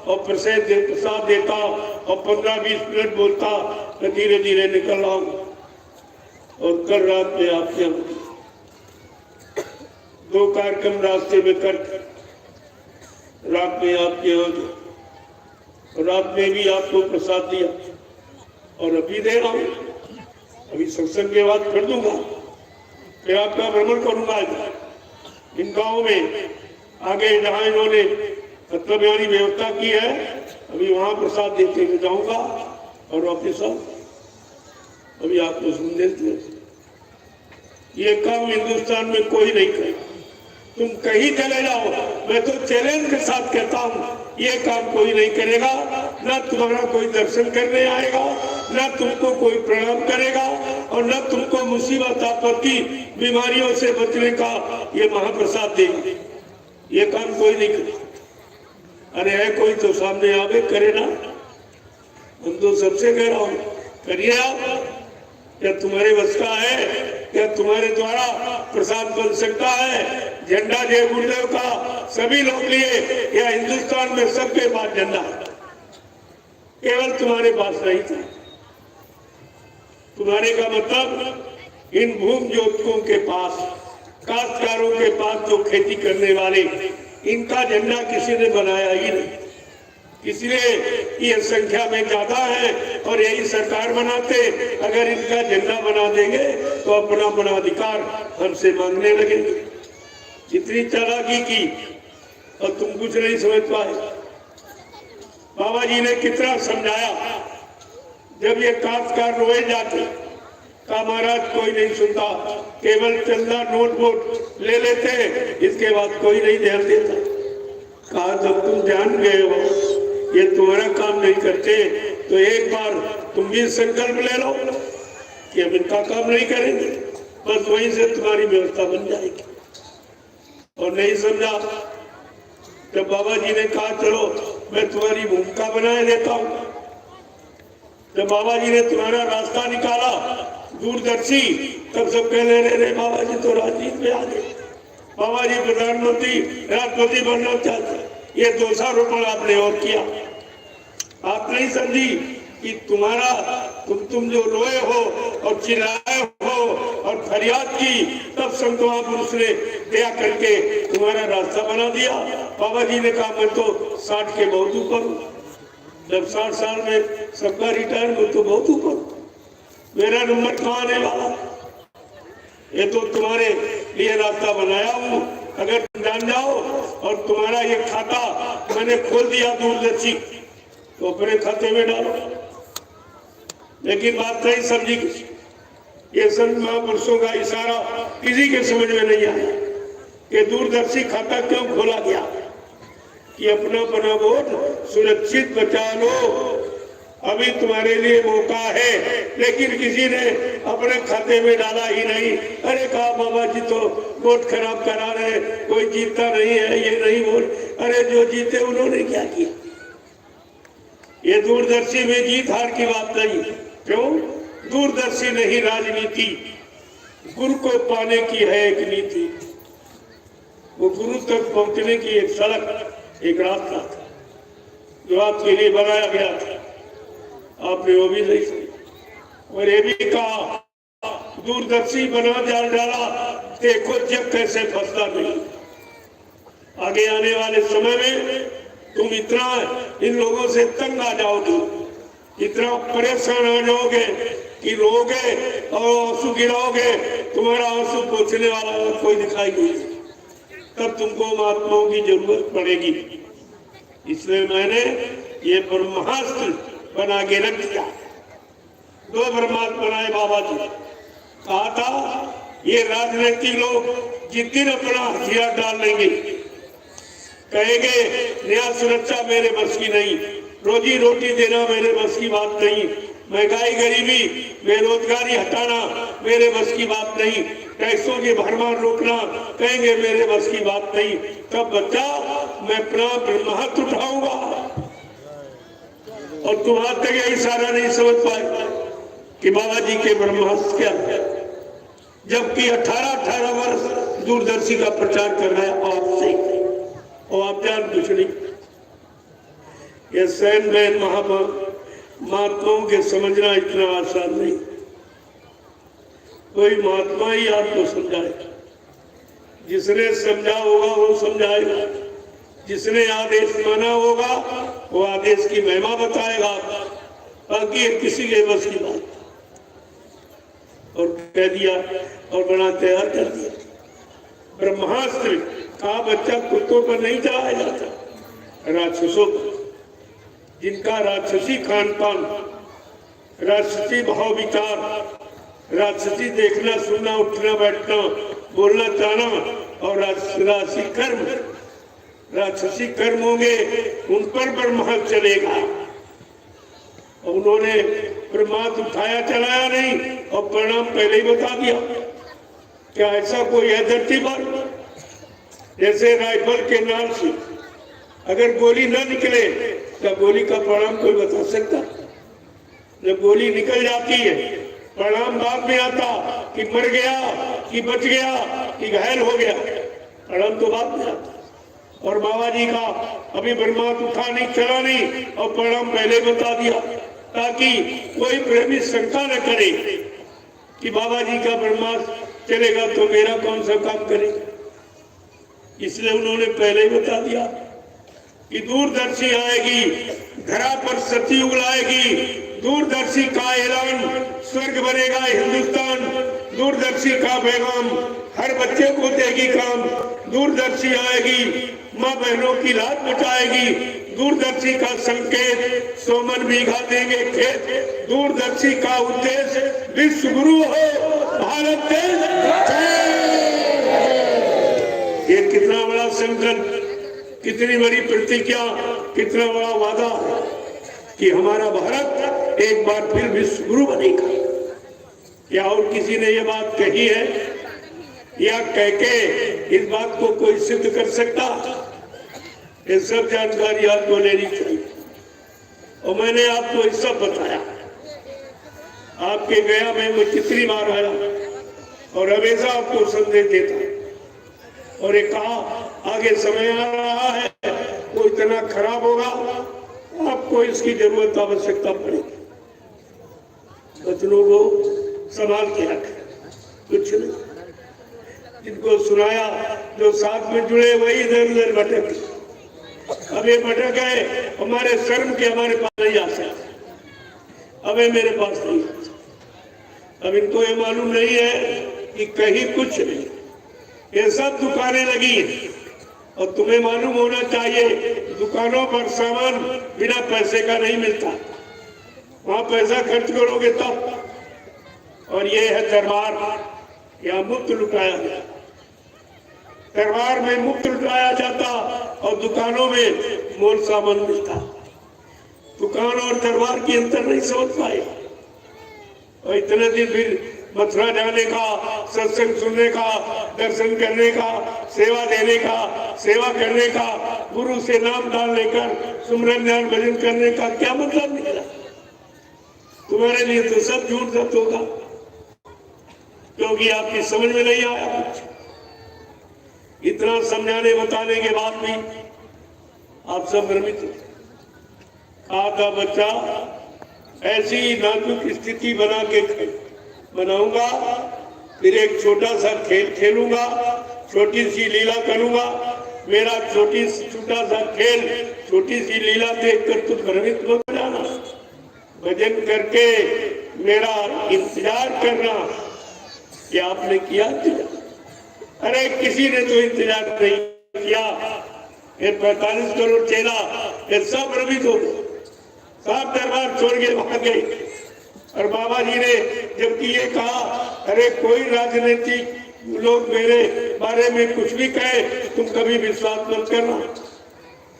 और प्रसाद देता और 15-20 मिनट बोलता, मैं धीरे धीरे निकल रहा हूँ। और कल रात में आपके 2 कार्यक्रम रास्ते में कर रात में आपके यहाँ रात में भी आपको प्रसाद दिया और अभी दे रहा हूँ। अभी सत्संग के बाद कर दूंगा, फिर आपका भ्रमण करूंगा इन गाँव में आगे जहाँ इन्होंने मतलब यानी व्यवस्था की है। अभी वहां प्रसाद देते हुए जाऊंगा और वापिस आऊँ। अभी आपको संदेश दिया, ये काम हिंदुस्तान में कोई नहीं करे। तुम कहीं चले जाओ, मैं तो चैलेंज के साथ कहता हूँ, ये काम कोई नहीं करेगा। ना तुम्हारा कोई दर्शन करने आएगा, ना तुमको कोई प्रणाम करेगा और ना तुमको मुसीबत आपत्ति बीमारियों से बचने का ये महाप्रसाद देगा। ये काम कोई नहीं करे। अरे है कोई तो सामने आवे करे ना। हम तो सबसे कह रहा हूँ, करिए आप। क्या तुम्हारे बस का है? क्या तुम्हारे द्वारा प्रसाद बन सकता है? झंडा जय गुरुदेव का सभी लोग लिए या हिंदुस्तान में सबके पास झंडा है, केवल तुम्हारे पास नहीं था। तुम्हारे का मतलब इन भूमि जोतकों के पास, काश्तकारों के पास, जो खेती करने वाले, इनका झंडा किसी ने बनाया ही नहीं। इसलिए ये संख्या में ज्यादा है और यही सरकार बनाते। अगर इनका झंडा बना देंगे तो अपना अपना अधिकार हमसे मांगने लगेंगे। इतनी चालाकी की और तुम कुछ नहीं समझ पाए। बाबा जी ने कितना समझाया। जब ये काश्तकार रोए जाते का महाराज कोई नहीं सुनता, केवल चंदा नोट वोट ले लेते, इसके बाद कोई नहीं ध्यान देता। कहा जब तुम जान गए हो ये तुम्हारा काम नहीं करते तो एक बार तुम भी संकल्प ले लो कि हम इनका काम नहीं करेंगे, बस वहीं से तुम्हारी व्यवस्था बन जाएगी। और नहीं समझा। जब बाबा जी ने कहा चलो मैं तुम्हारी भूमिका बनाए देता हूं, जब बाबा जी ने तुम्हारा रास्ता निकाला दूरदर्शी, तब सब कहने रहे बाबा जी तो राजनीति में आ गए, बाबा जी प्रधानमंत्री राष्ट्रपति बनना चाहते। ये दोषारोपण आपने और किया। आप नहीं समझी कि तुम्हारा तुम जो रोए हो और चिल्लाए हो और फरियाद की, तब संत महापुरुष ने दया करके तुम्हारा रास्ता बना दिया। बाबा जी ने कहा मैं तो 60 के बहुत ऊपर हूँ, जब 60 साल में सबका रिटायर हो तो बहुत ऊपर हूँ, मेरा नंबर कहाँ आने वाला। ये तो तुम्हारे लिए रास्ता बनाया हूँ, अगर तुम जान जाओ और तुम्हारा ये खाता मैंने खोल दिया दूरदर्शी तो अपने खाते में डालो। लेकिन बात नहीं समझी किसी। ये संत महापुरुषों का इशारा किसी के समझ में नहीं आया कि दूरदर्शी खाता क्यों खोला गया, कि अपना अपना वोट सुरक्षित बचा लो, अभी तुम्हारे लिए मौका है। लेकिन किसी ने अपने खाते में डाला ही नहीं। अरे कहा बाबा जी तो वोट खराब करा रहे, कोई जीतता नहीं है, ये नहीं वोट। अरे जो जीते उन्होंने क्या किया। ये दूरदर्शी में जीत हार की बात नहीं। क्यों? दूरदर्शी नहीं, राजनीति गुरु को पाने की है एक नीति। वो गुरु तक पहुंचने की एक सड़क, एक रास्ता था जो आपके लिए बनाया गया था, आपने वो भी नहीं सुनी। और ये भी कहा दूरदर्शी बना डाला, देखो जब कैसे फंसता नहीं। आगे आने वाले समय में तुम इतना इन लोगों से तंग आ जाओगे, इतना परेशान आ जाओगे कि रोगे और आंसू गिराओगे, तुम्हारा आंसू पोंछने वाला कोई दिखाई नहीं, तब तुमको महात्माओं की जरूरत पड़ेगी। इसलिए मैंने ये ब्रह्मास्त्र बना के रख दिया। 2 ब्रह्मास्त्र बनाए बाबा जी। कहा था ये राजनीतिक लोग जिस दिन अपना हथियार डाल लेंगे, कहेंगे न्याय सुरक्षा मेरे बस की नहीं, रोजी रोटी देना मेरे बस की बात नहीं, महंगाई गरीबी बेरोजगारी हटाना मेरे बस की बात नहीं, टैक्सों की भरमार रोकना कहेंगे मेरे बस की बात नहीं, तब बच्चा मैं अपना ब्रह्मास्त्र उठाऊंगा। और तुम आज तक यही सारा नहीं समझ पाए कि बाबा जी के ब्रह्मास्त्र क्या है, जबकि 18-18 वर्ष दूरदर्शी का प्रचार कर रहा है आपसे, और आप जान कुछ नहीं। ये सैन बैन महात्माओं के समझना इतना आसान नहीं। कोई महात्मा ही आपको समझाए, जिसने समझा होगा वो समझाएगा, जिसने आदेश माना होगा वो आदेश की महिमा बताएगा, बाकी किसी के बस की बात। और कह दिया और बना तैयार कर दिया। ब्रह्मास्त्र का बच्चा कुत्तों पर नहीं चलाया जाता, राक्षसों पर, जिनका राक्षसी खान पान, राक्षसी भाव विचार, राक्षसी देखना सुनना उठना बैठना बोलना चाहना और राक्षसी कर्म, राक्षसी कर्म होंगे, उन पर ब्रह्मास्त्र चलेगा। और उन्होंने ब्रह्मास्त्र उठाया चलाया नहीं और परिणाम पहले ही बता दिया। क्या ऐसा कोई है धरती पर? जैसे राइफल के नाल से अगर गोली न निकले तो गोली का परिणाम कोई बता सकता? जब गोली निकल जाती है परिणाम बाद में आता कि मर गया कि बच गया कि घायल हो गया, परिणाम तो बाद में आता। और बाबा जी का अभी ब्रह्मास्त्र उठा नहीं, चला नहीं, और परिणाम पहले बता दिया ताकि कोई प्रेमी शंका न करे कि बाबा जी का ब्रह्मास्त्र चलेगा तो मेरा कौन सा काम करेगा। इसलिए उन्होंने पहले ही बता दिया कि दूरदर्शी आएगी, धरा पर सतयुग लाएगी, दूरदर्शी का ऐलान, स्वर्ग बनेगा हिंदुस्तान, दूरदर्शी का पैगाम हर बच्चे को देगी काम, दूरदर्शी आएगी, माँ बहनों की लाज बचाएगी, दूरदर्शी का संकेत 100 मन बीघा देंगे खेत, दूरदर्शी का उद्देश्य विश्व गुरु हो भारत देश। ये कितना बड़ा संकल्प, कितनी बड़ी प्रतिज्ञा, कितना बड़ा वादा कि हमारा भारत एक बार फिर विश्व गुरु बनेगा। या और किसी ने ये बात कही है या कह के इस बात को कोई सिद्ध कर सकता? ये सब जानकारी आपको लेनी चाहिए। और मैंने आपको ये सब बताया, आपके गया में मैं कितनी बार आया और हमेशा आपको संदेश देता और ये कहा आगे समय आ रहा है, वो इतना खराब होगा, आपको इसकी जरूरत आवश्यकता पड़ेगी। बच्चों को संभाल के रखें, कुछ नहीं। जिनको सुनाया, जो साथ में जुड़े वही इधर उधर भटक, अब ये भटक गए, हमारे शर्म के हमारे पास नहीं आ सकते, अब ये मेरे पास नहीं आ सकते। अब इनको ये मालूम नहीं है कि कहीं कुछ नहीं, ये सब दुकानें लगी हैं और तुम्हें मालूम होना चाहिए दुकानों पर सामान बिना पैसे का नहीं मिलता, वहां पैसा खर्च करोगे तब। और ये है दरबार, यहाँ मुफ्त लुटाया जाता, दरबार में मुफ्त लुटाया जाता और दुकानों में मोल सामान मिलता। दुकान और दरबार की अंतर नहीं समझ पाए और इतने दिन फिर मथुरा जाने का, सत्संग सुनने का, दर्शन करने का, सेवा देने का, सेवा करने का, गुरु से नाम दान लेकर सुमरन ध्यान भजन करने का क्या मतलब निकला? तुम्हारे लिए तो सब झूठ सत्य होगा, क्योंकि आपकी समझ में नहीं आया कुछ। इतना समझाने बताने के बाद भी आप सब भ्रमित हो। कहा था बच्चा ऐसी नाजुक स्थिति बना के बनाऊंगा, फिर एक छोटा सा खेल खेलूंगा, छोटी सी लीला करूंगा, मेरा छोटा सा खेल, छोटी सी लीला देखकर तुम भ्रमित मत हो जाना, भजन करके मेरा इंतजार करना कि आपने किया इंतजार। अरे किसी ने तो इंतजार नहीं किया, ये 45 करोड़ चेला ये सब भ्रमित हो गए, सब दरबार छोड़ के भाग गए। और बाबा जी ने जबकि ये कहा अरे कोई राजनीतिक लोग मेरे बारे में कुछ भी कहे तुम कभी विश्वास मत करना।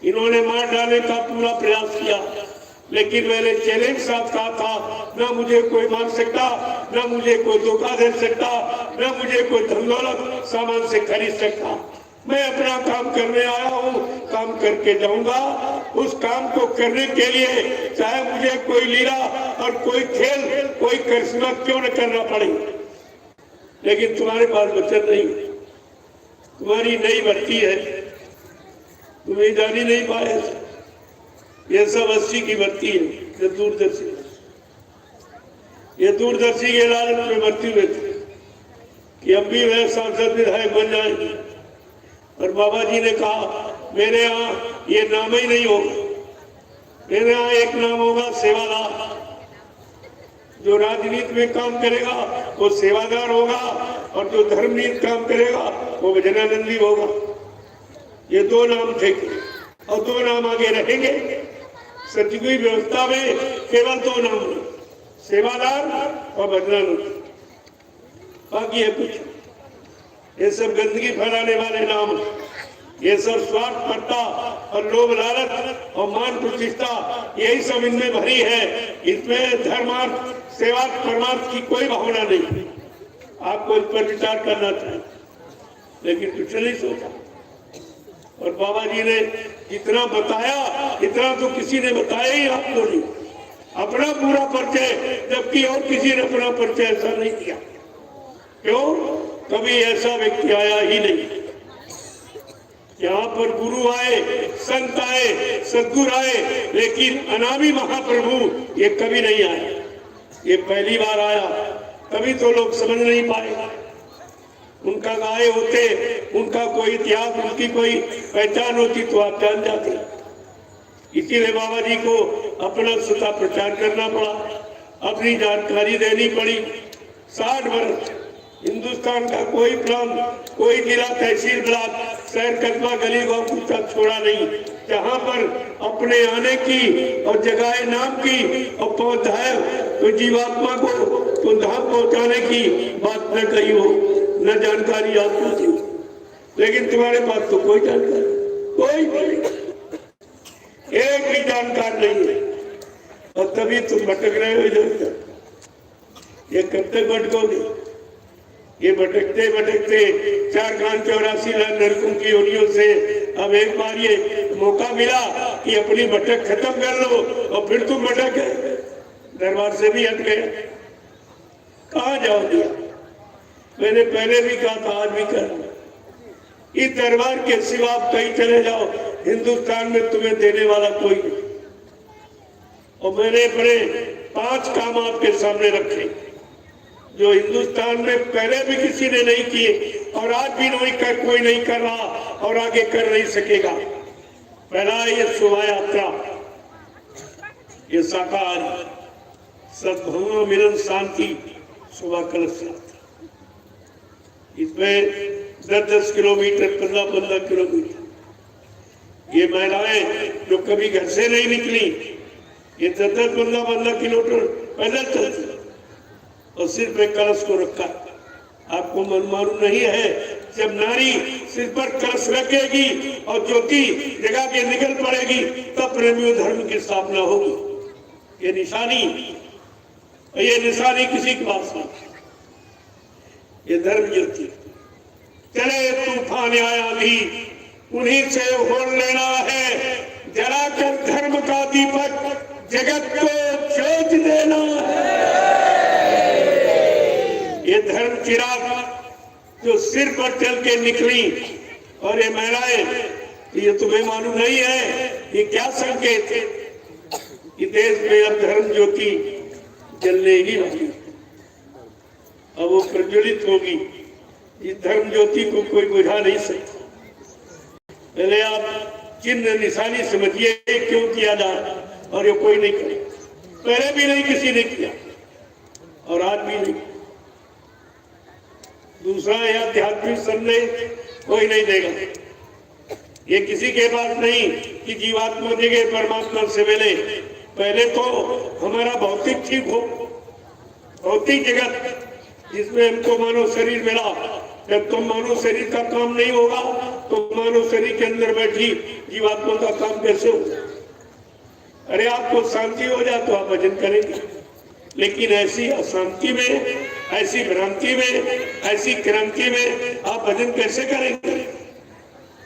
इन्होंने मार डालने का पूरा प्रयास किया, लेकिन मैंने चैलेंज साथ कहा था ना मुझे कोई मार सकता, ना मुझे कोई धोखा दे सकता, ना मुझे कोई धन दौलत सामान से खरीद सकता। मैं अपना काम करने आया हूँ, काम करके जाऊंगा। उस काम को करने के लिए चाहे मुझे कोई लीला और कोई खेल, कोई करिश्मा क्यों न करना पड़े, लेकिन तुम्हारे पास वचन नहीं, तुम्हारी नई भर्ती है, तुम्हें जानी नहीं पाए। ये सब 80 की भर्ती है, ये दूरदर्शी, ये दूरदर्शी के लालच में भर्ती हुए थे कि अब भी वह सांसद विधायक बन जाएंगे। और बाबा जी ने कहा मेरे यहाँ ये नाम ही नहीं होगा, मेरे यहाँ एक नाम होगा सेवादार। जो राजनीति में काम करेगा वो सेवादार होगा और जो धर्मनीति काम करेगा वो भजनानंदी होगा। ये दो नाम थे और दो नाम आगे रहेंगे। सतयुगी व्यवस्था में केवल दो नाम, सेवादार और भजनानंदी, बाकी है कुछ। ये सब गंदगी फैलाने वाले नाम, ये सब स्वार्थ पड़ता और लोभ लालच और मान प्रतिष्ठा, यही सब इनमें भरी है। इसमें धर्मार्थ सेवार्थ परमार्थ की कोई भावना नहीं। आपको इस पर विचार करना चाहिए, लेकिन कुछ नहीं सोचा। और बाबा जी ने जितना बताया इतना तो किसी ने बताया ही आपको नहीं, अपना पूरा परिचय, जबकि और किसी ने अपना परिचय ऐसा नहीं किया। क्यों? कभी ऐसा व्यक्ति आया ही नहीं यहाँ पर गुरु आए, संत आए, सद्गुरु आए, लेकिन अनामी महाप्रभु ये कभी नहीं आए। ये पहली बार आया, तभी तो लोग समझ नहीं पाए। उनका गाय होते, उनका कोई इतिहास, उनकी कोई पहचान होती तो आप जान जाते। इसीलिए बाबा जी को अपना स्वतः प्रचार करना पड़ा, अपनी जानकारी देनी पड़ी। 60 वर्ष हिंदुस्तान का कोई प्रांत, कोई जिला, तहसील, ब्लॉक, शहर, कस्बा, गली, गांव कुछ छोड़ा नहीं, जहां पर अपने आने की और जगह नाम की और पहुंचाए तो जीवात्मा को तो धाम पहुंचाने की बात न कही हो, न जानकारी आपको थी। लेकिन तुम्हारे पास तो कोई जानकारी, कोई नहीं, एक भी जानकार नहीं है, और तभी तुम भटक रहे हो इधर उधर। ये कब तक भटकोगे? ये भटकते भटकते 4 कान 84 लाख नरकों की योनियों से अब एक बार ये मौका मिला कि अपनी भटक खत्म कर लो, और फिर तुम भटक गए, दरबार से भी हट गए। कहाँ जाओगे? मैंने पहले भी कहा था, आज भी कहा, इस दरबार के सिवा आप कहीं चले जाओ, हिंदुस्तान में तुम्हें देने वाला कोई नहीं। और मैंने अपने 5 काम आपके सामने रखे जो हिंदुस्तान में पहले भी किसी ने नहीं किए और आज भी कोई नहीं कर रहा और आगे कर नहीं सकेगा। पहला ये शोभा यात्रा, ये शाकाहारी सद्भावना मिलन शांति शोभा कलश यात्रा। इसमें 10-10 किलोमीटर, 15-15 किलोमीटर ये महिलाएं जो कभी घर से नहीं निकली, ये 10-10, 15-15 किलोमीटर पैदल चलती और सिर पे कलश को रखा। आपको मन मालूम नहीं है, जब नारी सिर पर कलश रखेगी और ज्योति जगा के निकल पड़ेगी तब प्रेमियों धर्म की स्थापना होगी। ये निशानी किसी के पास नहीं, ये धर्म ज्योति। चले तूफान आया भी उन्हीं से होड़ लेना है, जलाकर धर्म का दीपक जगत को ज्योत देना है। ये धर्म चिराग जो सिर पर चल के निकली, और ये महिलाएं, ये तुम्हें मालूम नहीं है ये क्या संकेत है? कि देश में अब धर्म ज्योति जलने ही वाली, अब वो प्रज्वलित होगी। इस धर्म ज्योति को कोई बुझा नहीं सकता। पहले आप चिन्ह निशानी समझिए क्यों किया जा रहा, और ये कोई नहीं करे, पहले भी नहीं किसी ने किया और आज भी नहीं। दूसरा यह आध्यात्मिक संदेश कोई नहीं देगा, ये किसी के पास नहीं कि जीवात्मा जगह परमात्मा से मिले। पहले तो हमारा भौतिक ठीक हो, भौतिक जगत जिसमें हमको मानव शरीर मिला, जब तुम मानव शरीर का काम नहीं होगा तो मानव शरीर के अंदर बैठी जीवात्मा का काम कैसे होगा? अरे आपको शांति हो जाए तो आप भजन करेंगे, लेकिन ऐसी अशांति में, ऐसी भ्रांति में, ऐसी क्रांति में आप भजन कैसे करेंगे?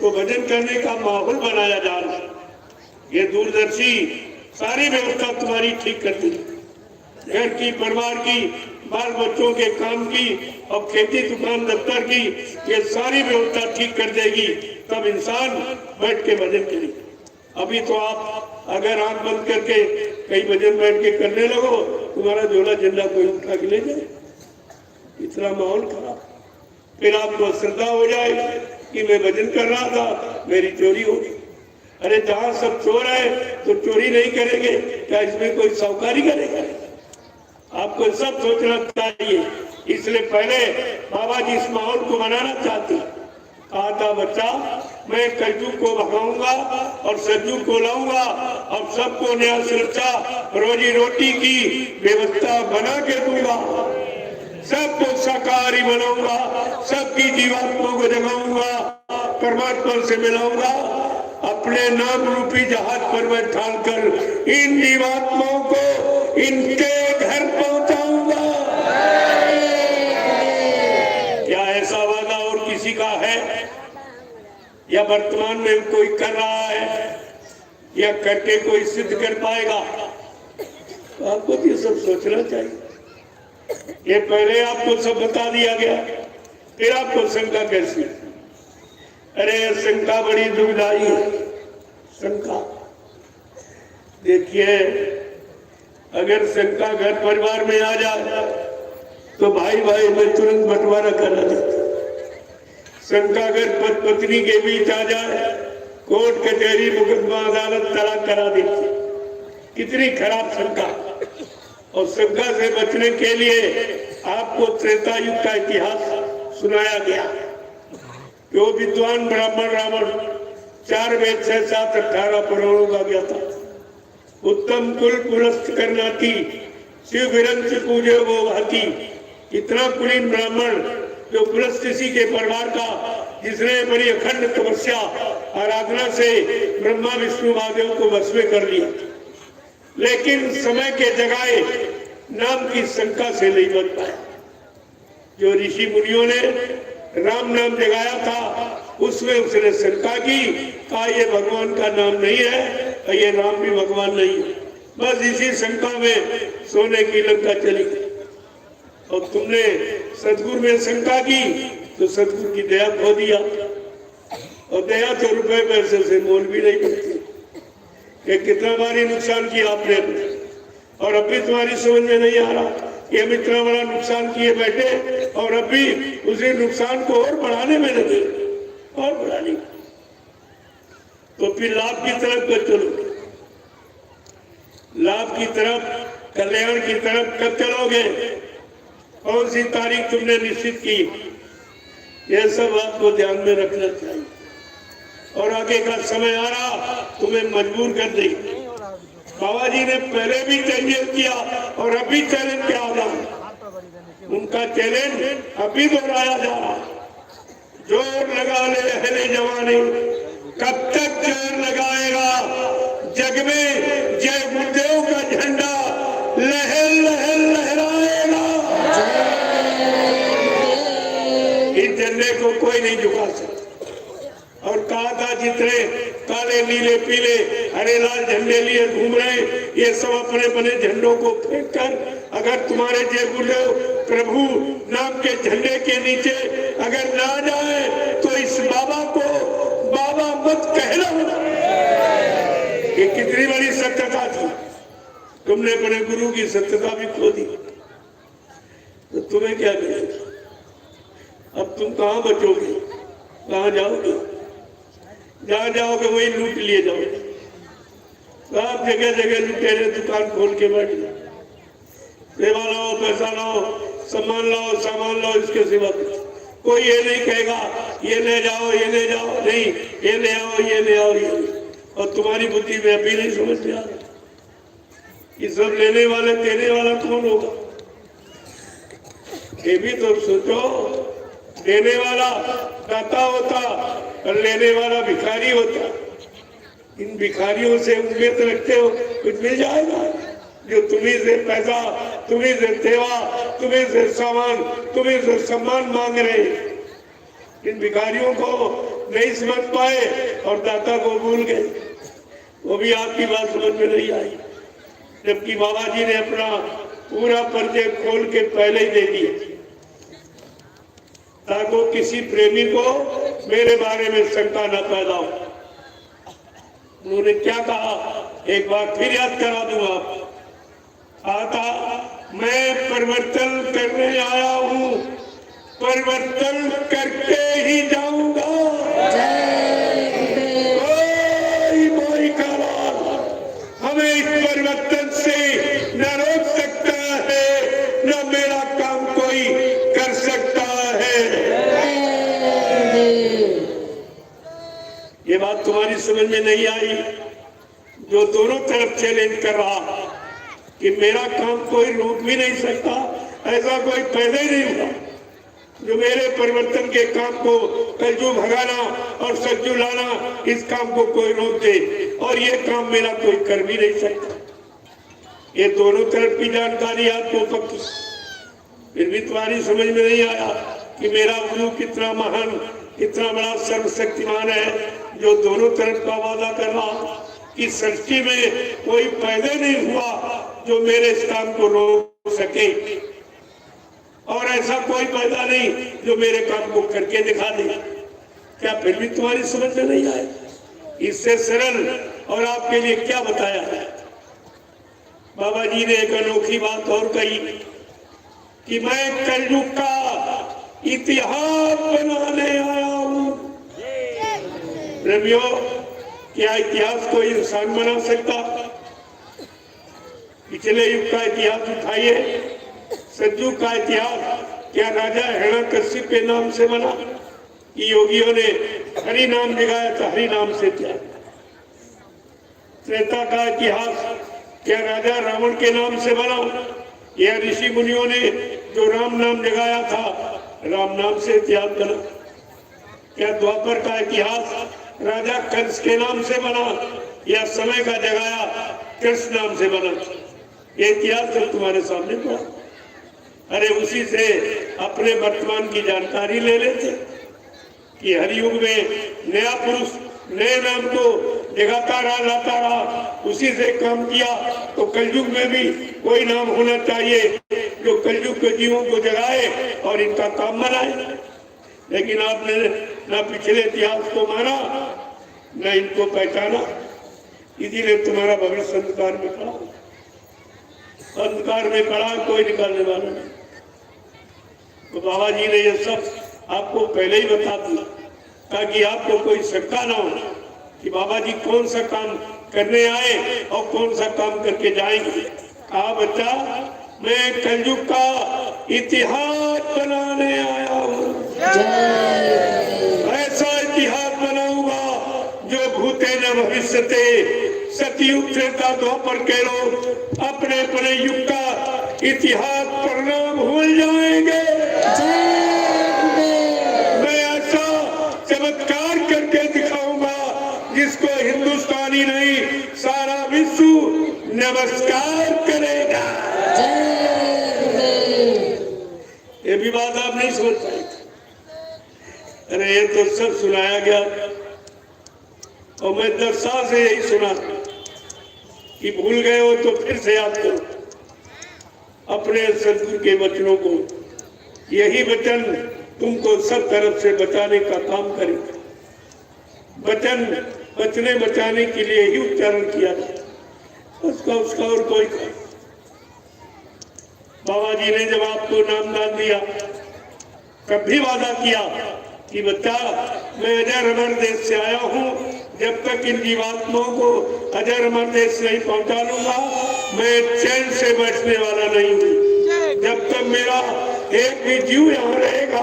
तो भजन करने का माहौल बनाया जा रहा है। ये दूरदर्शी सारी व्यवस्था तुम्हारी ठीक करती है, घर की, परिवार की, बाल बच्चों के काम की और खेती दुकान दफ्तर की, ये सारी व्यवस्था ठीक कर देगी, तब इंसान बैठ के भजन करेगा। अभी तो आप अगर आंख बंद करके कहीं भजन बैठ के करने लगो, तुम्हारा झोला झंडा कोई उठा के ले जाए, इतना माहौल खराब। फिर आपको श्रद्धा हो जाएगी कि मैं भजन कर रहा था, मेरी चोरी होगी। अरे जहाँ सब चोर है तो चोरी नहीं करेंगे क्या? इसमें कोई साहूकारी करेगा? आपको सब सोचना चाहिए। इसलिए पहले बाबा जी इस माहौल को बनाना चाहते। कहा था बच्चा, मैं कलयुग को भगाऊंगा और सतयुग को लाऊंगा और सबको न्याय, सुरक्षा, रोजी रोटी की व्यवस्था बना के दूंगा, सबको शाकाहारी बनाऊंगा, सबकी जीवात्मा को जगाऊंगा, परमात्मा से मिलाऊंगा, अपने नाम रूपी जहाज पर बैठाल कर इन जीवात्माओं को इनके घर पहुंचाऊंगा। क्या ऐसा वादा और किसी का है? या वर्तमान में कोई कर रहा है या करके कोई सिद्ध कर पाएगा? तो आपको ये सब सोचना चाहिए। ये पहले आपको सब बता दिया गया, फिर आपको शंका कैसी? अरे शंका बड़ी दुविधाई है, शंका। देखिए, अगर शंका घर परिवार में आ जाए तो भाई भाई में तुरंत बंटवारा करा देते। शंका अगर पति पत्नी के बीच आ जाए, कोर्ट कचहरी मुकदमा अदालत तलाक करा देती। कितनी खराब शंका। और शंका से बचने के लिए आपको त्रेता युग का इतिहास सुनाया गया। जो विद्वान ब्राह्मण रावण 4 वेद 6 7 18 पुराणों का गया था। उत्तम कुल पुलस्त करना थी, शिव विरंच पूजे वो भाती। इतना कुलीन ब्राह्मण जो पुलस्त ऋषि के परिवार का, जिसने बड़ी अखंड तपस्या आराधना से ब्रह्मा विष्णु महादेव को वश में कर लिया, लेकिन समय के जगाए नाम की शंका से नहीं बच पाया। जो ऋषि मुनियों ने राम नाम जगाया था, उसमें उसने शंका की, कहा ये भगवान का नाम नहीं है और ये राम भी भगवान नहीं है। बस इसी शंका में सोने की लंका चली गई। और तुमने सतगुरु में शंका की तो सतगुरु की दया खो दिया। और दया तो रुपए पैसे से मोल भी नहीं करती। ये कितना बारी नुकसान किया आपने, और अभी तुम्हारी समझ में नहीं आ रहा। ये हम इतना बड़ा नुकसान किए बैठे और अभी उसी नुकसान को और बढ़ाने में लगे, और बढ़ाने। तो फिर लाभ की तरफ कब चलोगे? लाभ की तरफ, कल्याण की तरफ कब चलोगे? कौन सी तारीख तुमने निश्चित की? यह सब आपको ध्यान में रखना चाहिए। और आगे का समय आ रहा तुम्हें मजबूर कर देगी। बाबा जी ने पहले भी चैलेंज किया और अभी चैलेंज किया जा रहा। उनका चैलेंज अभी दोहराया जा रहा। जोर लगा ले अहले जवानी, कब तक जोर लगाएगा? जग में जय गुरुदेव का झंडा लहर लहर लहराएगा। इस झंडे को कोई नहीं झुका सकता। और कहा था जितने काले नीले पीले हरे लाल झंडे लिए घूम रहे, ये सब अपने अपने झंडों को फेंक कर, अगर तुम्हारे जय गुरुदेव प्रभु नाम के झंडे के नीचे अगर ना जाए तो इस बाबा को बाबा मत कहना। ये कितनी बड़ी सत्यता थी। तुमने अपने गुरु की सत्यता भी खो दी, तो तुम्हें क्या मिलेगा? अब तुम कहाँ बचोगे? कहाँ जाओगे? जहाँ जाओगे वही लूट लिए जाओगे। सब जगह जगह लुटेरे दुकान खोल के बैठ जाओ। सेवा लाओ, पैसा लाओ, सामान लाओ, सामान लाओ, इसके सिवा कोई ये नहीं कहेगा ये ले जाओ, ये ले जाओ, नहीं ये ले आओ, ये ले आओ, ये। और तुम्हारी बुद्धि में अभी नहीं समझ में आ रहा कि सब लेने वाले देने वाला कौन होगा? ये भी तो सोचो। देने वाला दाता होता और लेने वाला भिखारी होता। इन भिखारियों से उम्मीद रखते हो कुछ मिल जाएगा? जो तुम्हीं से पैसा, तुम्हीं से सेवा, तुम्हीं से सामान, तुम्हीं से सम्मान मांग रहे, इन भिखारियों को नहीं समझ पाए और दाता को भूल गए। वो भी आपकी बात समझ में नहीं आई, जबकि बाबा जी ने अपना पूरा परिचय खोल के पहले ही दे दिया, ताकि किसी प्रेमी को मेरे बारे में शंका न पैदा हो। उन्होंने क्या कहा, एक बार फिर याद करा दूंगा। आता मैं परिवर्तन करने आया हूँ, परिवर्तन करके ही जाऊंगा। कोई का हमें इस परिवर्तन से न रोक सकता है, न मेरा काम कोई कर सकता है। ये बात तुम्हारी समझ में नहीं आई? जो दोनों तरफ चैलेंज कर रहा कि मेरा काम कोई रोक भी नहीं सकता, ऐसा कोई पैदा ही नहीं हुआ जो मेरे परिवर्तन के काम को, कलजू भगाना और सज्जू लाना, इस काम को कोई रोक दे, और ये काम मेरा कोई कर भी नहीं सकता। ये दोनों तरफ की जानकारी आपको पक्की, फिर भी तुम्हारी समझ में नहीं आया कि मेरा गुरु कितना महान, कितना बड़ा सर्वशक्तिमान है, जो दोनों तरफ का वादा कर रहा कि सृष्टि में कोई पैदा नहीं हुआ जो मेरे इस काम को रोक सके, और ऐसा कोई पैदा नहीं जो मेरे काम को करके दिखा दे। क्या फिर भी तुम्हारी समझ में नहीं आए? इससे सरल और आपके लिए क्या बताया है? बाबा जी ने एक अनोखी बात और कही कि मैं कलयुग का इतिहास बनाने आया हूं। प्रेमियों, क्या इतिहास कोई इंसान बना सकता? पिछले युग का इतिहास उठाइए, सतयुग का इतिहास क्या राजा हिरण्यकशिप के नाम से बना कि योगियों ने हरि नाम जगाया था, हरि नाम से क्या? त्रेता का इतिहास क्या राजा रावण के नाम से बना या ऋषि मुनियों ने जो राम नाम जगाया था, राम नाम से इतिहास बना? क्या द्वापर का इतिहास राजा कंस के नाम से बना या समय का जगाया कृष्ण नाम से बना? ये इतिहास सब तुम्हारे सामने पड़ा। अरे उसी से अपने वर्तमान की जानकारी ले लेते कि हर युग में नया पुरुष नए नाम को जगाता रहा, लाता रहा, उसी से काम किया, तो कलयुग में भी कोई नाम होना चाहिए जो कलयुग के जीवों को जगाए और इनका काम बनाए। लेकिन आपने न पिछले इतिहास को माना, न इनको पहचाना, इसीलिए तुम्हारा भविष्य अंधकार में खड़ा, अंधकार में खड़ा, कोई निकालने वाला नहीं। तो बाबा जी ने ये सब आपको पहले ही बता दिया ताकि आपको कोई शंका ना हो कि बाबा जी कौन सा काम करने आए और कौन सा काम करके जाएंगे। कहा बच्चा, मैं कलयुग का इतिहास बनाने आया हूँ। ऐसा इतिहास बनाऊंगा जो भूते न भविष्यते, सतयुग त्रेता द्वापर के लोग अपने अपने युग का इतिहास पढ़ना भूल जाएंगे। मैं ऐसा चमत्कार करके दिखाऊंगा जिसको हिंदुस्तानी नहीं सारा विश्व नमस्कार करेगा। ये भी बात आप नहीं समझ पाए। अरे ये तो सब सुनाया गया और मैं 10 साल से यही सुना कि भूल गए हो तो फिर से याद करो अपने सदगुरु के वचनों को। यही वचन तुमको सब तरफ से बचाने का काम करेगा। वचन बचने बचाने के लिए ही उच्चारण किया जाए, उसका और कोई काम। बाबा जी ने जब आपको नामदान दिया तब भी वादा किया कि बच्चा, मैं अजर अमर देश से आया हूँ, जब तक इन जीवात्माओं को अजर अमर देश नहीं पहुंचा लूंगा मैं चैन से बैठने वाला नहीं हूँ। जब तक मेरा एक भी जीव यहाँ रहेगा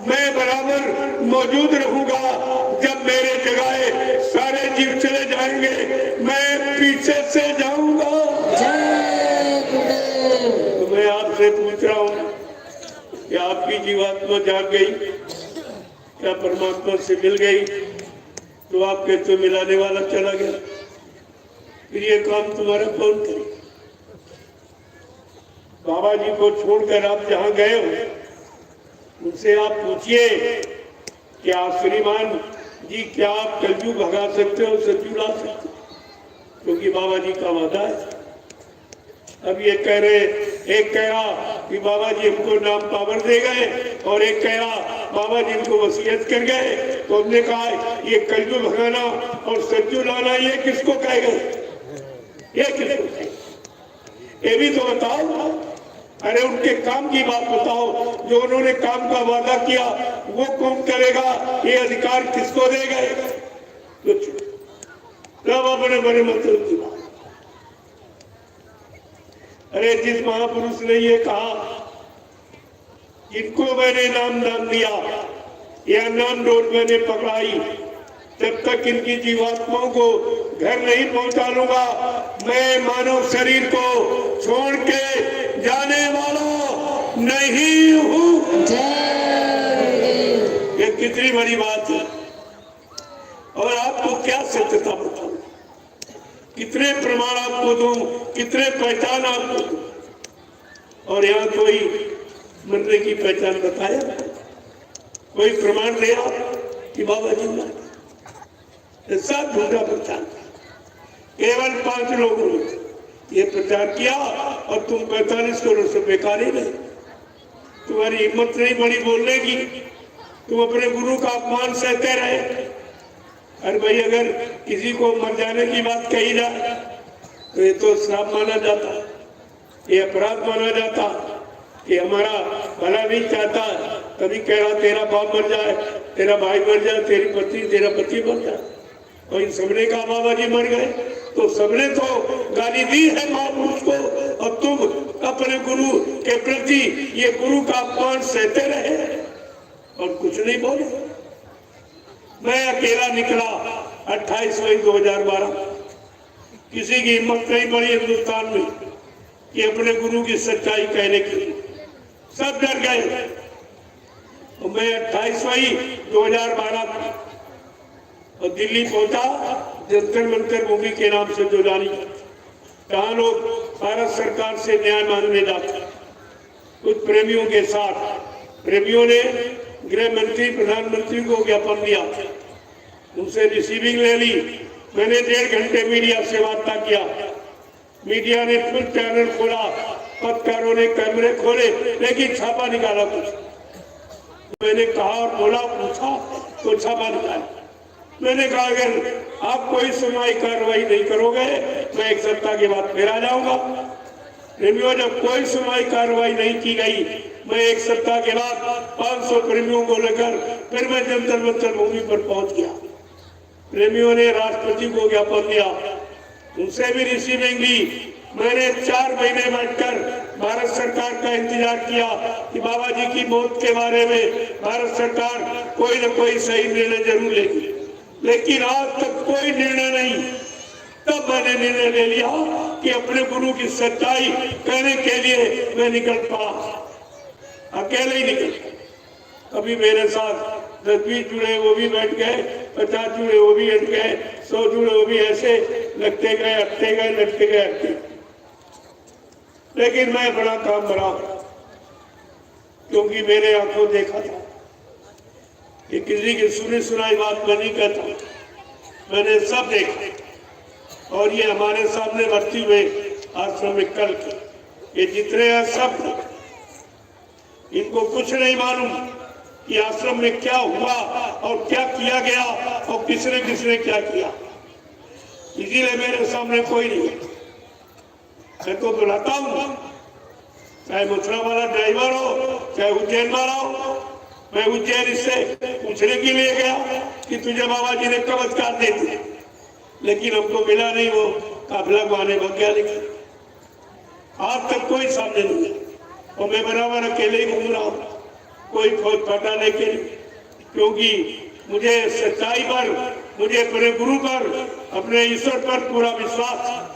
मैं बराबर मौजूद रहूंगा। जब मेरे जगह सारे जीव चले जाएंगे मैं पीछे से जाऊंगा। तो मैं आपसे पूछ रहा हूँ कि आपकी जीवात्मा जाग गई क्या? परमात्मा से मिल गई? तो आप कहते हो मिलाने वाला चला गया, फिर ये काम तुम्हारा कौन करे? बाबा जी को छोड़कर आप जहां गए हो उनसे आप पूछिए क्या श्रीमान जी, क्या आप कलयुग भगा सकते हो, सतयुग ला सकते हो? क्योंकि बाबा जी का वादा है। अब ये कह रहे, एक कह रहा कि बाबा जी हमको नाम पावर दे गए और एक कह रहा बाबा जी हमको वसीयत कर गए। तो हमने कहा ये कलयुग भगाना और सतयुग लाना ये किसको कहेगा? ये किसको कहेगा? ये भी तो बताओ। अरे उनके काम की बात बताओ, जो उन्होंने काम का वादा किया वो कौन करेगा? ये अधिकार किसको देगा? कुछ सब अपने बड़े मतलब की बात। अरे जिस महापुरुष ने ये कहा जिनको मैंने नाम दान दिया या नाम डोर मैंने पकड़ाई, जब तक इनकी जीवात्माओं को घर नहीं पहुंचा लूंगा मैं मानव शरीर को छोड़ के जाने वाला नहीं हूं। ये कितनी बड़ी बात है। और आपको क्या सत्यता बताऊं, कितने प्रमाण आपको दूं, कितने पहचान आपको दूं? और यहाँ कोई मंदिर की पहचान बताया? कोई प्रमाण दे आप कि बाबा जी ने सब झूठा प्रचार, केवल 5 लोगों ने ये प्रचार किया और तुम 45 करोड़ से बेकार ही नहीं। तुम्हारी हिम्मत नहीं बड़ी बोलने की तुम अपने गुरु का अपमान सहते रहे। अरे भाई, अगर किसी को मर जाने की बात कही जाए तो ये तो श्राप माना जाता, ये अपराध माना जाता कि हमारा भला नहीं चाहता, तभी कह रहा तेरा बाप मर जाए, तेरा भाई मर जाए, तेरी पत्नी, तेरा पति मर जाए। और इन सबने कहा बाबा जी मर गए, तो सबने तो गाली दी है महापुरुष को, और तुम अपने गुरु के प्रति ये गुरु का अपमान सहते रहे और कुछ नहीं बोले। मैं अकेला निकला 28 मई 2012, किसी की हिम्मत नहीं पड़ी हिंदुस्तान में कि अपने गुरु की सच्चाई कहने की, सब डर गए। तो मैं 28 मई 2012 और दिल्ली पहुंचा, जंतर मंतर भूमि के नाम से जो जानी, जहां लोग भारत सरकार से न्याय मांगने जाते। कुछ प्रेमियों के साथ प्रेमियों ने गृह मंत्री, प्रधानमंत्री को ज्ञापन दिया, उनसे रिसीविंग ले ली। मैंने 1.5 घंटे मीडिया से वार्ता किया, मीडिया ने फिर चैनल खोला, पत्रकारों ने कैमरे खोले, लेकिन छापा निकाला कुछ। मैंने कहा और बोला, पूछा तो छापा निकाला। मैंने कहा अगर आप कोई सुनवाई कार्रवाई नहीं करोगे, मैं 1 सप्ताह के बाद फिर आ जाऊंगा। प्रेमियों, जब कोई सुनवाई कार्रवाई नहीं की गई, मैं 1 सप्ताह के बाद 500 प्रेमियों को लेकर फिर मैं जंतर मंतर भूमि पर पहुंच गया। प्रेमियों ने राष्ट्रपति को ज्ञापन दिया, उनसे भी रिसीविंग ली। मैंने 4 महीने बैठकर भारत सरकार का इंतजार किया कि बाबा जी की मौत के बारे में भारत सरकार कोई न कोई सही निर्णय जरूर लेगी, लेकिन आज तक कोई निर्णय नहीं। तब मैंने निर्णय ले लिया कि अपने गुरु की सच्चाई कहने के लिए मैं निकल पड़ा, अकेले ही निकल। कभी मेरे साथ 10-20 जुड़े वो भी बैठ गए, 50 जुड़े वो भी हट गए, 100 जुड़े वो भी ऐसे लगते गए, हटते गए, लगते गए, हटते। लेकिन मैं बड़ा काम बना, क्योंकि मेरे आंखों देखा था कि किसी की सुनी सुनाई बात मैं नहीं कहता, मैंने सब देखा। और ये हमारे सामने भर्ती हुए आश्रम में कल के ये जितने हैं सब, इनको कुछ नहीं मालूम कि आश्रम में क्या हुआ और क्या किया गया और किसने किसने क्या किया, इसीलिए मेरे सामने कोई नहीं। मैं तो बुलाता हूँ, चाहे मथुरा वाला ड्राइवर हो, चाहे उज्जैन वाला हो। मैं उज्जैन इससे पूछने के लिए गया कि तुझे बाबा जी ने कब अधिकार दे दिए, लेकिन हमको मिला नहीं, वो काफिला माने वैज्ञानिक। आज तक कोई सामने नहीं है, और मैं बराबर अकेले ही घूम रहा हूँ, कोई फौज फटा लेके नहीं, क्योंकि मुझे सच्चाई पर, मुझे अपने गुरु पर, अपने ईश्वर पर पूरा विश्वास,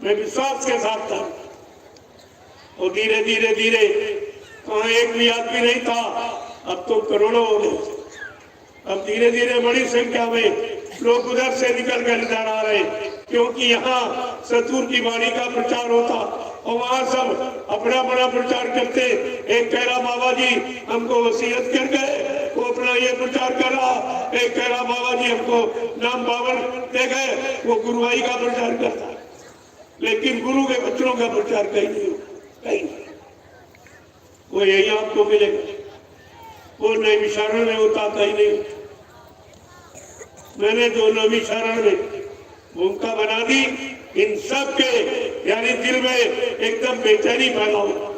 मैं विश्वास के साथ था। और धीरे धीरे धीरे कहाँ एक भी आदमी नहीं था, अब तो करोड़ों हो गए। अब धीरे धीरे बड़ी संख्या में लोग उधर से निकल कर इधर आ रहे, क्योंकि यहाँ सतगुरु की वाणी का प्रचार होता और वहाँ सब अपना अपना प्रचार करते। एक कह रहा बाबा जी हमको वसीयत कर गए, वो अपना ये प्रचार कर रहा। एक कह रहा बाबा जी हमको नाम बाबर दे गए, वो गुरुवाई का प्रचार करता। लेकिन गुरु के बच्चों का प्रचार कहीं नहीं हो, कहीं नहीं। वो यही आपको मिलेगा, वो नई शरण में होता कहीं नहीं। मैंने जो नवी शरण में भूमिका बना दी, इन सब के यानी दिल में एकदम बेचैनी पैदा हो,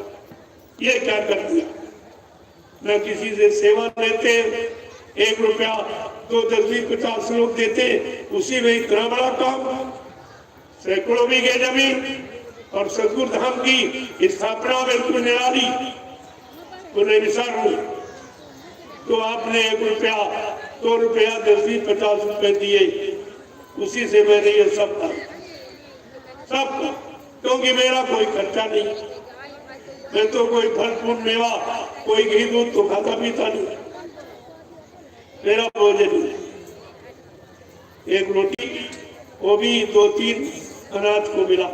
ये क्या कर दिया। न किसी से सेवा लेते, 1 रुपया 2, 10, 20, 50 लोग देते, उसी में इतना बड़ा काम। सैकड़ों बीघे जमीन और सतगुरु धाम की स्थापना बिल्कुल निराली, उन्हें विचार हुई। तो आपने 1 रुपया 2 रुपया 10, 20, 50 रुपए दिए, उसी से मैंने ये सब सब, क्योंकि मेरा कोई खर्चा नहीं, मैं तो कोई फल फूल मेवा, कोई घी दूध तो खाता पीता नहीं, मेरा भोजन नहीं। 1 रोटी, वो भी 2-3 अनाज को मिला,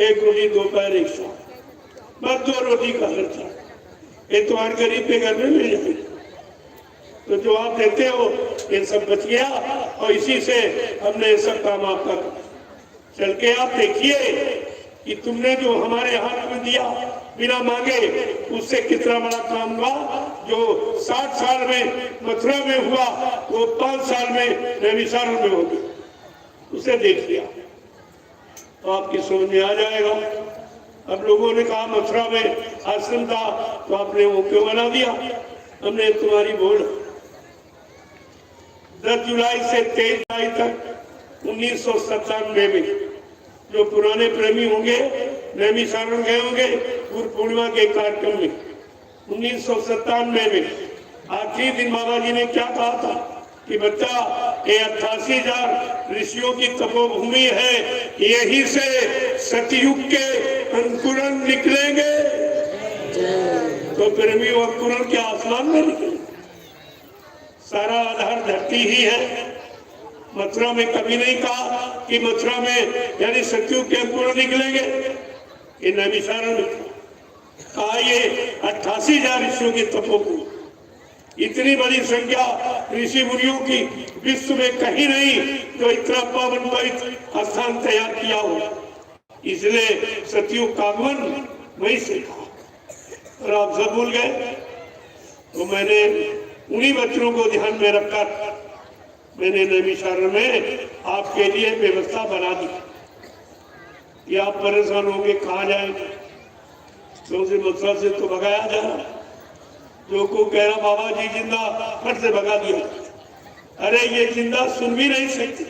1 रोटी दोपहर 1 शाम, बस 2 रोटी का खर्चा। ये तो हर गरीब के घर में मिल जाए। तो जो आप देते हो ये सब बच गया, और इसी से हमने ये सब काम आपका। चल के आप देखिए कि तुमने जो हमारे हाथ में दिया बिना मांगे, उससे कितना बड़ा काम हुआ। जो 60 साल में मथुरा में हुआ वो 5 साल में नैमिषारण्य में हो गया। उसे देख लिया तो आपकी समझ में आ जाएगा। अब लोगों ने कहा मथुरा में आश्रम था तो आपने वो क्यों बना दिया। हमने तुम्हारी बोल 10 जुलाई से 23 जुलाई तक 1997 में जो पुराने प्रेमी होंगे नैमिषारण्य गए होंगे गुरु पूर्णिमा के कार्यक्रम में 1997 में आखिरी दिन बाबा जी ने क्या कहा था कि बच्चा ये 88,000 ऋषियों की तपोभूमि है, यही से सतयुग के अंकुरन निकलेंगे। तो प्रेमी अंकुरन के आसमान में निकले। सारा आधार धरती ही है। मथुरा में कभी नहीं कहा कि मथुरा में यानी सतयुग के अंकुरन निकलेंगे। ये नैमिषारण्य कहा ये 88,000 ऋषियों की तपोभूमि। इतनी बड़ी संख्या ऋषि मुनियों की विश्व में कहीं नहीं जो इतना पावन पवित्र स्थान तैयार किया हो। इसलिए सतयुग का आगमन वहीं से कहा। और आप सब भूल गए तो मैंने उन्हीं बच्चों को ध्यान में रखकर मैंने नैमिषारण्य में आपके लिए व्यवस्था बना दी कि आप परेशान होंगे कहाँ जाएंगे। क्योंकि मथुरा से तो भगाया जा रहा, जो को कह रहा बाबा जी जिंदा, फट से भगा दिया। अरे ये जिंदा सुन भी नहीं सकते।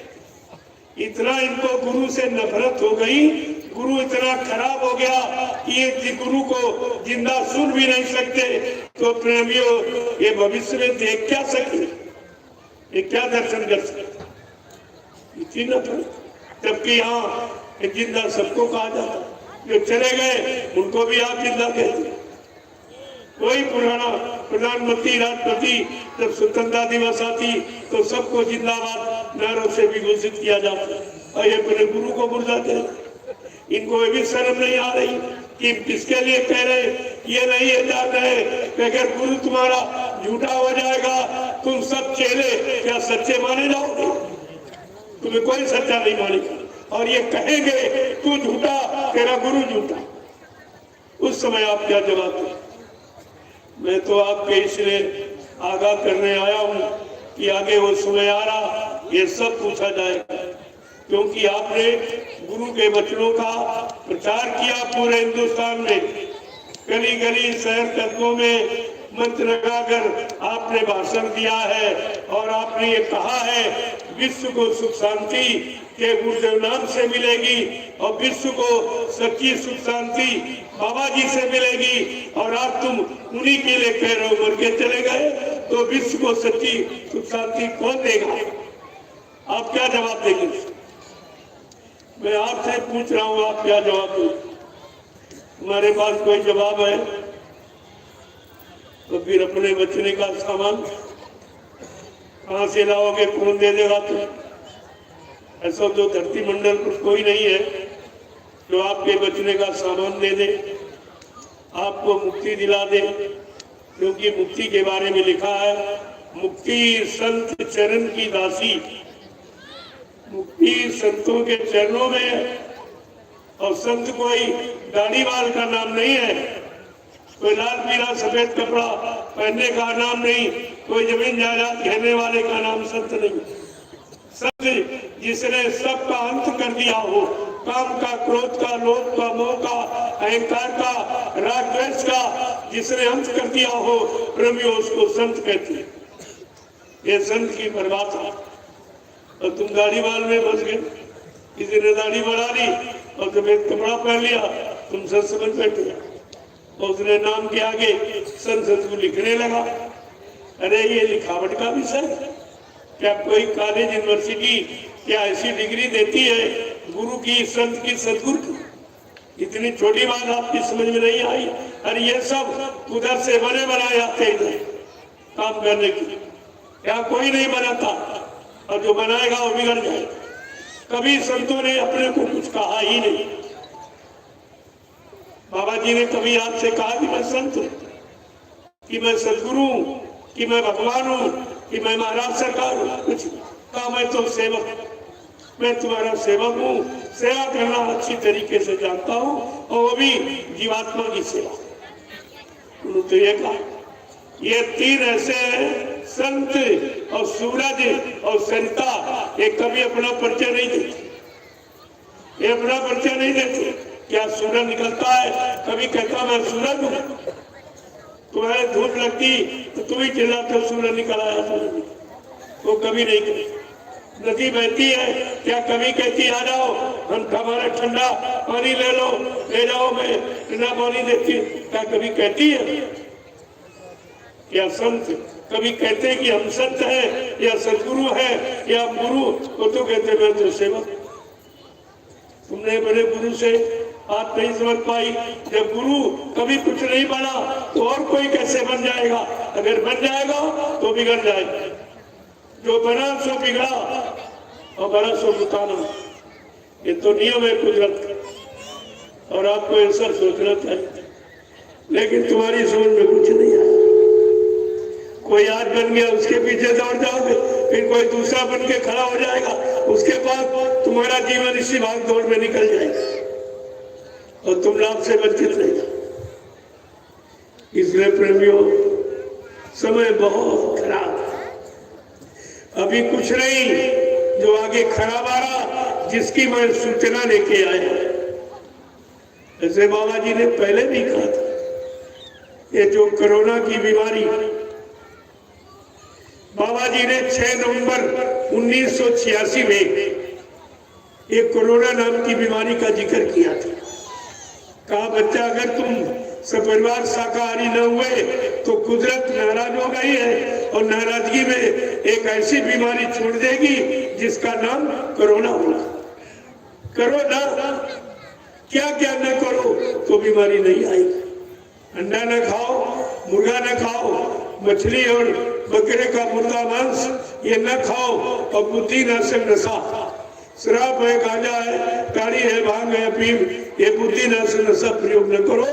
इतना इनको गुरु से नफरत हो गई, गुरु इतना खराब हो गया कि ये गुरु को जिंदा सुन भी नहीं सकते। तो प्रेमियों ये भविष्य में देख क्या सकते, ये क्या दर्शन कर सकते, इतनी नफरत। जबकि यहाँ जिंदा सबको कहा जाता, जो चले गए उनको भी आप जिंदा कहते। कोई पुराना प्रधानमंत्री राष्ट्रपति जब स्वतंत्रता दिवस आती तो सबको जिंदाबाद नारों से भी घोषित किया जाता, और ये अपने गुरु को भूल जाते हैं। इनको ये भी शर्म नहीं आ रही कि किसके लिए कह रहे। ये नहीं ये जान रहे कि अगर गुरु तुम्हारा झूठा हो जाएगा तुम सब चेले क्या सच्चे माने जाओगे। तुम्हें कोई सच्चा नहीं मानेगा और ये कहेंगे तू झूठा तेरा गुरु झूठा। उस समय आप क्या जवाब दें। मैं तो आपके इसलिए आगाह करने आया हूँ कि आगे वो समय आ रहा ये सब पूछा जाएगा, क्योंकि आपने गुरु के वचनों का प्रचार किया पूरे हिंदुस्तान में। गली गली शहर कस्बों में मंत्र लगाकर आपने भाषण दिया है और आपने ये कहा है विश्व को सुख शांति के गुरुदेव नाम से मिलेगी और विश्व को सच्ची सुख शांति बाबा जी से मिलेगी। और आप तुम उन्हीं के लिए कह रहे हो, मर के चले गए तो विश्व को सच्ची सुख शांति कौन देगा। आप क्या जवाब देंगे। मैं आपसे पूछ रहा हूँ आप क्या जवाब देंगे। हमारे पास कोई जवाब है तो फिर अपने बचने का सामान कहां से लाओगे, कौन दे देगा। तो ऐसा जो धरती मंडल पर कोई नहीं है जो आपके बचने का सामान दे दे, आपको मुक्ति दिला दे। क्योंकि मुक्ति के बारे में लिखा है मुक्ति संत चरण की दासी। मुक्ति संतों के चरणों में है। और संत कोई दाढ़ी वाल का नाम नहीं है, कोई लाल पीला सफेद कपड़ा पहनने का नाम नहीं, कोई जमीन जायदाद घेरने वाले का नाम संत नहीं। संत जिसने सबका अंत कर दिया हो, काम का, क्रोध का, लोभ का, मोह का, अहंकार का, राग द्वेष का जिसने अंत कर दिया हो, प्रेमियों उसको संत कहते हैं। ये संत की परिभाषा। और तुम दाढ़ी वाल में फंस गए, किसी ने दाढ़ी बढ़ा ली और सफेद कपड़ा पहन लिया, तुम संत समझ बैठे और उसने नाम के आगे संत को लिखने लगा। अरे ये लिखावट का विषय। क्या कोई कॉलेज यूनिवर्सिटी क्या ऐसी डिग्री देती है गुरु की, संत की, सदगुरु की। इतनी छोटी बात आपकी समझ में नहीं आई। अरे ये सब उधर से बने बनाए जाते इधर काम करने की। क्या कोई नहीं बनाता, और जो बनाएगा वो बिगड़ जाए। कभी संतों ने अपने को कुछ कहा ही नहीं। बाबा जी ने कभी आपसे कहा कि मैं संत हूं, कि मैं सदगुरु हूं, कि मैं भगवान हूं, कि मैं महाराज सरकार हूं? कुछ कहा, मैं तो सेवक। मैं तुम्हारा सेवक हूँ, सेवा करना अच्छी तरीके से जानता हूँ, और वो भी जीवात्मा की सेवा। उन्होंने तो ये कहा, ये तीन ऐसे हैं, संत और सूरज और संता, ये कभी अपना परिचय नहीं देते, ये अपना परिचय नहीं देते। क्या सूरज निकलता है, कभी कहता मैं सूरज हूँ? तुम्हारे धूप लगती तो तुम ही चिल्लाते हो सूरज निकल आया, सूरज निकल। वो कभी नहीं कहती। नदी बहती है, क्या कभी कहती आ जाओ हम हमारा ठंडा पानी ले लो, ले जाओ, मैं ठंडा पानी देती? क्या कभी कहती है? या संत कभी कहते हैं कि हम संत हैं या सदगुरु हैं या गुरु? वो तो कहते मैं तो सेवक। तुमने बड़े गुरु से बात नहीं समझ पाई। जब गुरु कभी कुछ नहीं बना तो और कोई कैसे बन जाएगा? अगर बन जाएगा तो बिगड़ जाएगा। जो बना सो बिगड़ा और बना सो बुताना, ये तो नियम है कुदरत का, और आपको ऐसा सोचना चाहिए। लेकिन तुम्हारी समझ में कुछ नहीं आया। कोई आज बन गया उसके पीछे दौड़ जाओगे, फिर कोई दूसरा बन के खड़ा हो जाएगा, उसके बाद तुम्हारा जीवन इसी भाग दौड़ में निकल जाएगा और तुम लाभ से वंचित रह जाओ। इसलिए प्रेमियों, समय बहुत खराब है। अभी कुछ नहीं, जो आगे खराब आ रहा, जिसकी मैं सूचना लेके आया। जैसे बाबा जी ने पहले भी कहा था, ये जो कोरोना की बीमारी, बाबा जी ने 6 नवंबर 1986 में एक कोरोना नाम की बीमारी का जिक्र किया था। कहा बच्चा, अगर तुम सपरिवार शाकाहारी न हुए तो कुदरत नाराज हो गई है, और नाराजगी में एक ऐसी बीमारी छोड़ देगी जिसका नाम कोरोना होगा। करो ना, क्या क्या न करो तो बीमारी नहीं आएगी। अंडा न खाओ, मुर्गा न खाओ, मछली और बकरे का मुर्गा मांस ये न खाओ, और बुद्धि नाशक नशा, शराब है, गांजा है, ताड़ी है, भांग है, अफीम, ये बुद्धि नाशक नशा प्रयोग न करो।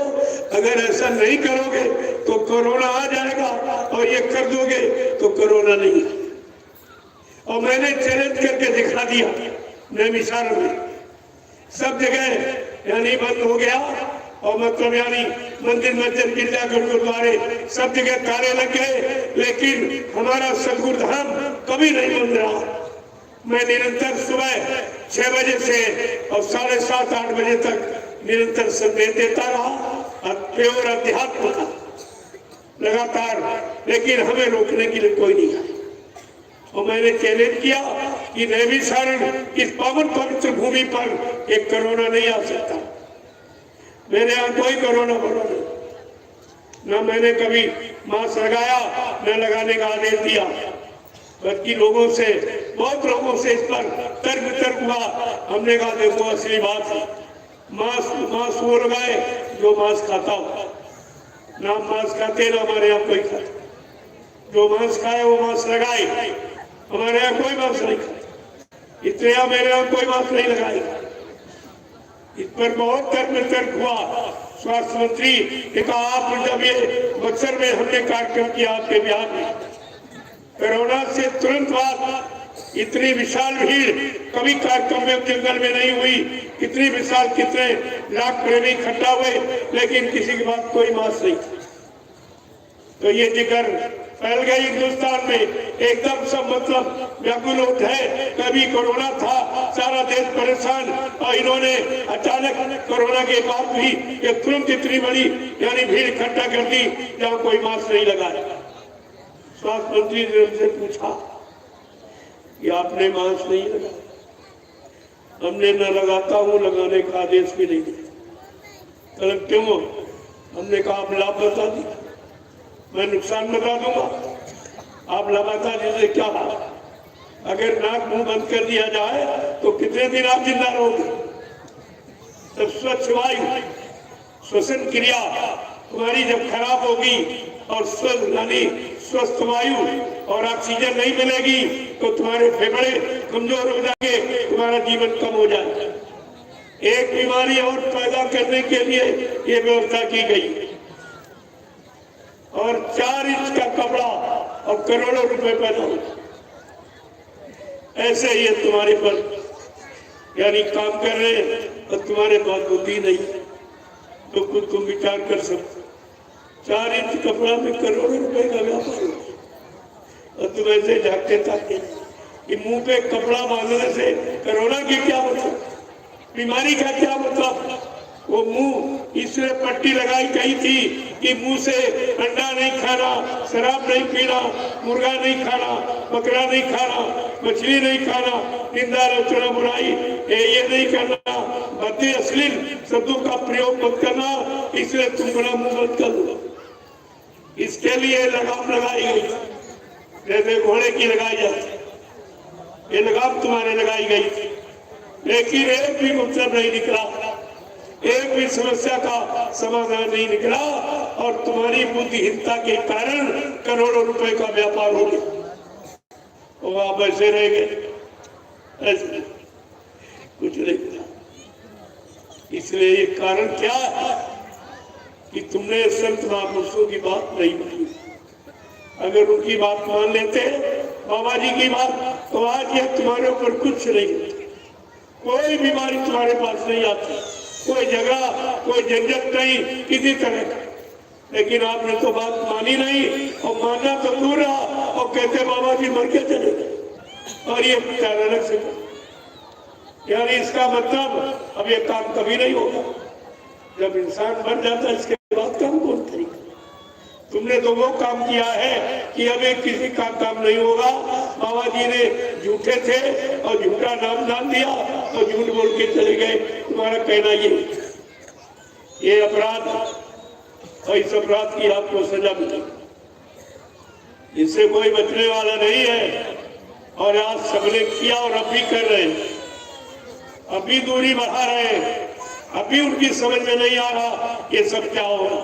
अगर ऐसा नहीं करोगे तो कोरोना आ जाएगा, और ये कर दोगे तो कोरोना नहीं। और मैंने चैलेंज करके दिखा दिया, मैं मिसाल में सब जगह यानी बंद हो गया, और मतलब यानी मंदिर मस्जिद गिरजाघर गुरुद्वारे सब जगह ताले लग गए, लेकिन हमारा सतगुरु धाम कभी नहीं बंद रहा। मैं निरंतर सुबह 6 बजे से और 7:30-8 बजे तक निरंतर संदेश देता रहा, प्योर अध्यात्म का लगातार, लेकिन हमें रोकने के लिए कोई नहीं आया। और मैंने चैलेंज किया कि नैमिषारण्य इस पावन पवित्र भूमि पर एक कोरोना नहीं आ सकता। मेरे यहाँ कोई कोरोना बना नहीं, न मैंने कभी मास्क लगाया, न लगाने का आदेश दिया, बल्कि लोगों से, बहुत लोगों से इस पर तर्क हुआ। हमने कहा देखो असली बात है, मास्क वो लगाए जो मांस खाता हो, ना मांस खाते ना हमारे यहाँ कोई खाता। जो मांस खाए वो मांस लगाए, हमारे यहाँ कोई मांस नहीं खाए, इतने यहाँ मेरे यहाँ कोई मांस नहीं लगाएगा। इस पर बहुत तर्क हुआ। स्वास्थ्य मंत्री ने कहा आप जब ये बक्सर में हमने कार्यक्रम किया आपके बिहार में, कोरोना से तुरंत बाद इतनी विशाल भीड़ कभी कार्यक्रम में जंगल में नहीं हुई, कितनी विशाल, कितने लाख प्रेमी इकट्ठा हुए, लेकिन किसी के पास कोई मास्क नहीं। तो ये जिक्र फैल गई हिंदुस्तान में, एकदम सब मतलब व्याकुल उठे। कभी कोरोना था, सारा देश परेशान, और इन्होंने अचानक कोरोना के बाद भी ये तुरंत इतनी बड़ी यानी भीड़ इकट्ठा कर दी जहाँ कोई मास्क नहीं लगाया। स्वास्थ्य मंत्री ने उनसे पूछा कि आपने मास्क नहीं लगाया? हमने न लगाता हूँ, लगाने का आदेश भी नहीं दिया। मतलब क्यों? हमने कहा आप लाभ बता दिया, मैं नुकसान बता दूंगा, आप लाभ बता दीजिए क्या बात। अगर नाक मुंह बंद कर दिया जाए तो कितने दिन आप जिंदा रहोगे? तब स्वच्छ वायु, श्वसन क्रिया तुम्हारी जब खराब होगी और स्वस्थ वायु और ऑक्सीजन नहीं मिलेगी तो तुम्हारे फेफड़े कमजोर हो जाएंगे, तुम्हारा जीवन कम हो जाएगा। एक बीमारी और पैदा करने के लिए ये व्यवस्था की गई, और 4 इंच का कपड़ा और करोड़ों रुपए पैदा हो। ऐसे ही तुम्हारे पर यानी काम कर रहे हैं और तुम्हारे पास बुद्धि नहीं तो कुछ तुम विचार कर सकते। 4 इंच कपड़ा में करोड़ों रुपए का व्यापार हो और तुम ऐसे झाँकते ताकते कि मुंह पे कपड़ा बांधने से कोरोना की क्या मतलब, बीमारी का क्या मतलब। वो मुंह इसलिए पट्टी लगाई गई थी कि मुंह से अंडा नहीं खाना, शराब नहीं पीना, मुर्गा नहीं खाना, बकरा नहीं खाना, मछली नहीं खाना, निंदा आलोचना बुराई ये नहीं करना, बातें अश्लील शब्दों का प्रयोग मत करना, इसलिए तुम बड़ा मुंह मत कर दो। इसके लिए लगाम लगाई गई, जैसे घोड़े की लगाई जाती, ये लगाम तुम्हारे लगाई गई, लेकिन एक भी मतलब नहीं निकला, एक भी समस्या का समाधान नहीं निकला और तुम्हारी बुद्धिहीनता के कारण करोड़ों रुपए का व्यापार हो गया। वो आप ऐसे रह गए, ऐसे कुछ नहीं मिला। इसलिए ये कारण क्या है कि तुमने संत महापुरुषों की बात नहीं मानी। अगर उनकी बात मान लेते बाबा जी की बात तो आज ये तुम्हारे ऊपर कुछ नहीं, कोई बीमारी तुम्हारे पास नहीं आती, कोई झगड़ा कोई झंझट नहीं किसी तरह का। लेकिन आपने तो बात मानी नहीं और मानना तो दूर रहा और कहते बाबा जी मर के चले गए। और ये अचानक से यानी इसका मतलब अब ये काम कभी नहीं होगा। जब इंसान मर जाता है इसके बाद काम कौन करेगा। तुमने तो वो काम किया है कि अब किसी का काम नहीं होगा। बाबा जी ने झूठे थे और झूठा नाम डाल दिया और झूठ बोल के चले गए। तुम्हारा कहना ये अपराध और इस अपराध की आपको सजा मिलेगी, इससे कोई बचने वाला नहीं है। और आज सबने किया और अब भी कर रहे हैं, अभी दूरी बढ़ा रहे हैं, अभी उनकी समझ में नहीं आ रहा ये सब क्या हो रहा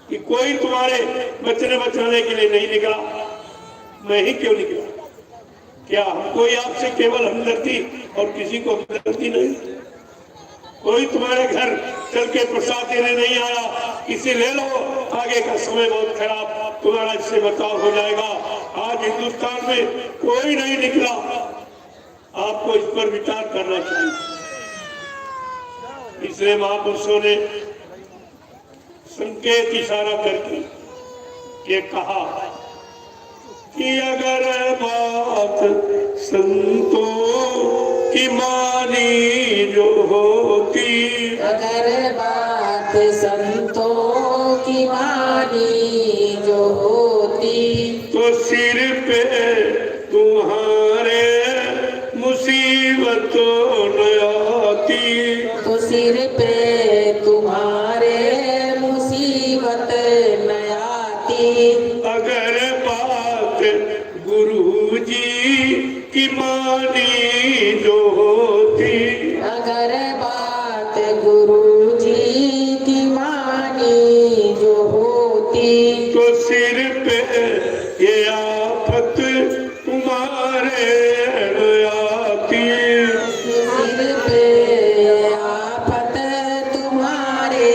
कि कोई तुम्हारे बचाने के लिए नहीं निकला। मैं ही क्यों निकला? क्या कोई आपसे केवल हमदर्दी और किसी को हमदर्दी नहीं? कोई तुम्हारे घर चल के प्रसाद देने नहीं आया, इसे ले लो, आगे का समय बहुत खराब, तुम्हारा इससे बचाव हो जाएगा। आज हिंदुस्तान में कोई नहीं निकला, आपको इस पर विचार करना चाहिए। इसलिए महापुरुषों ने संकेत इशारा करके ये कहा कि अगर बात संतों की मानी जो होती, अगर बात संतों की मानी जो होती, तो सिर पे तुम्हारे मुसीबतों न आती, तो सिर पे तुम्हारे मुसीबत न आती। अगर बात गुरु जी की मानी जो होती, अगर बात गुरु जी की मानी जो होती, तो सिर पे ये आफत तुम्हारे न आती, सिर पे आफत तुम्हारे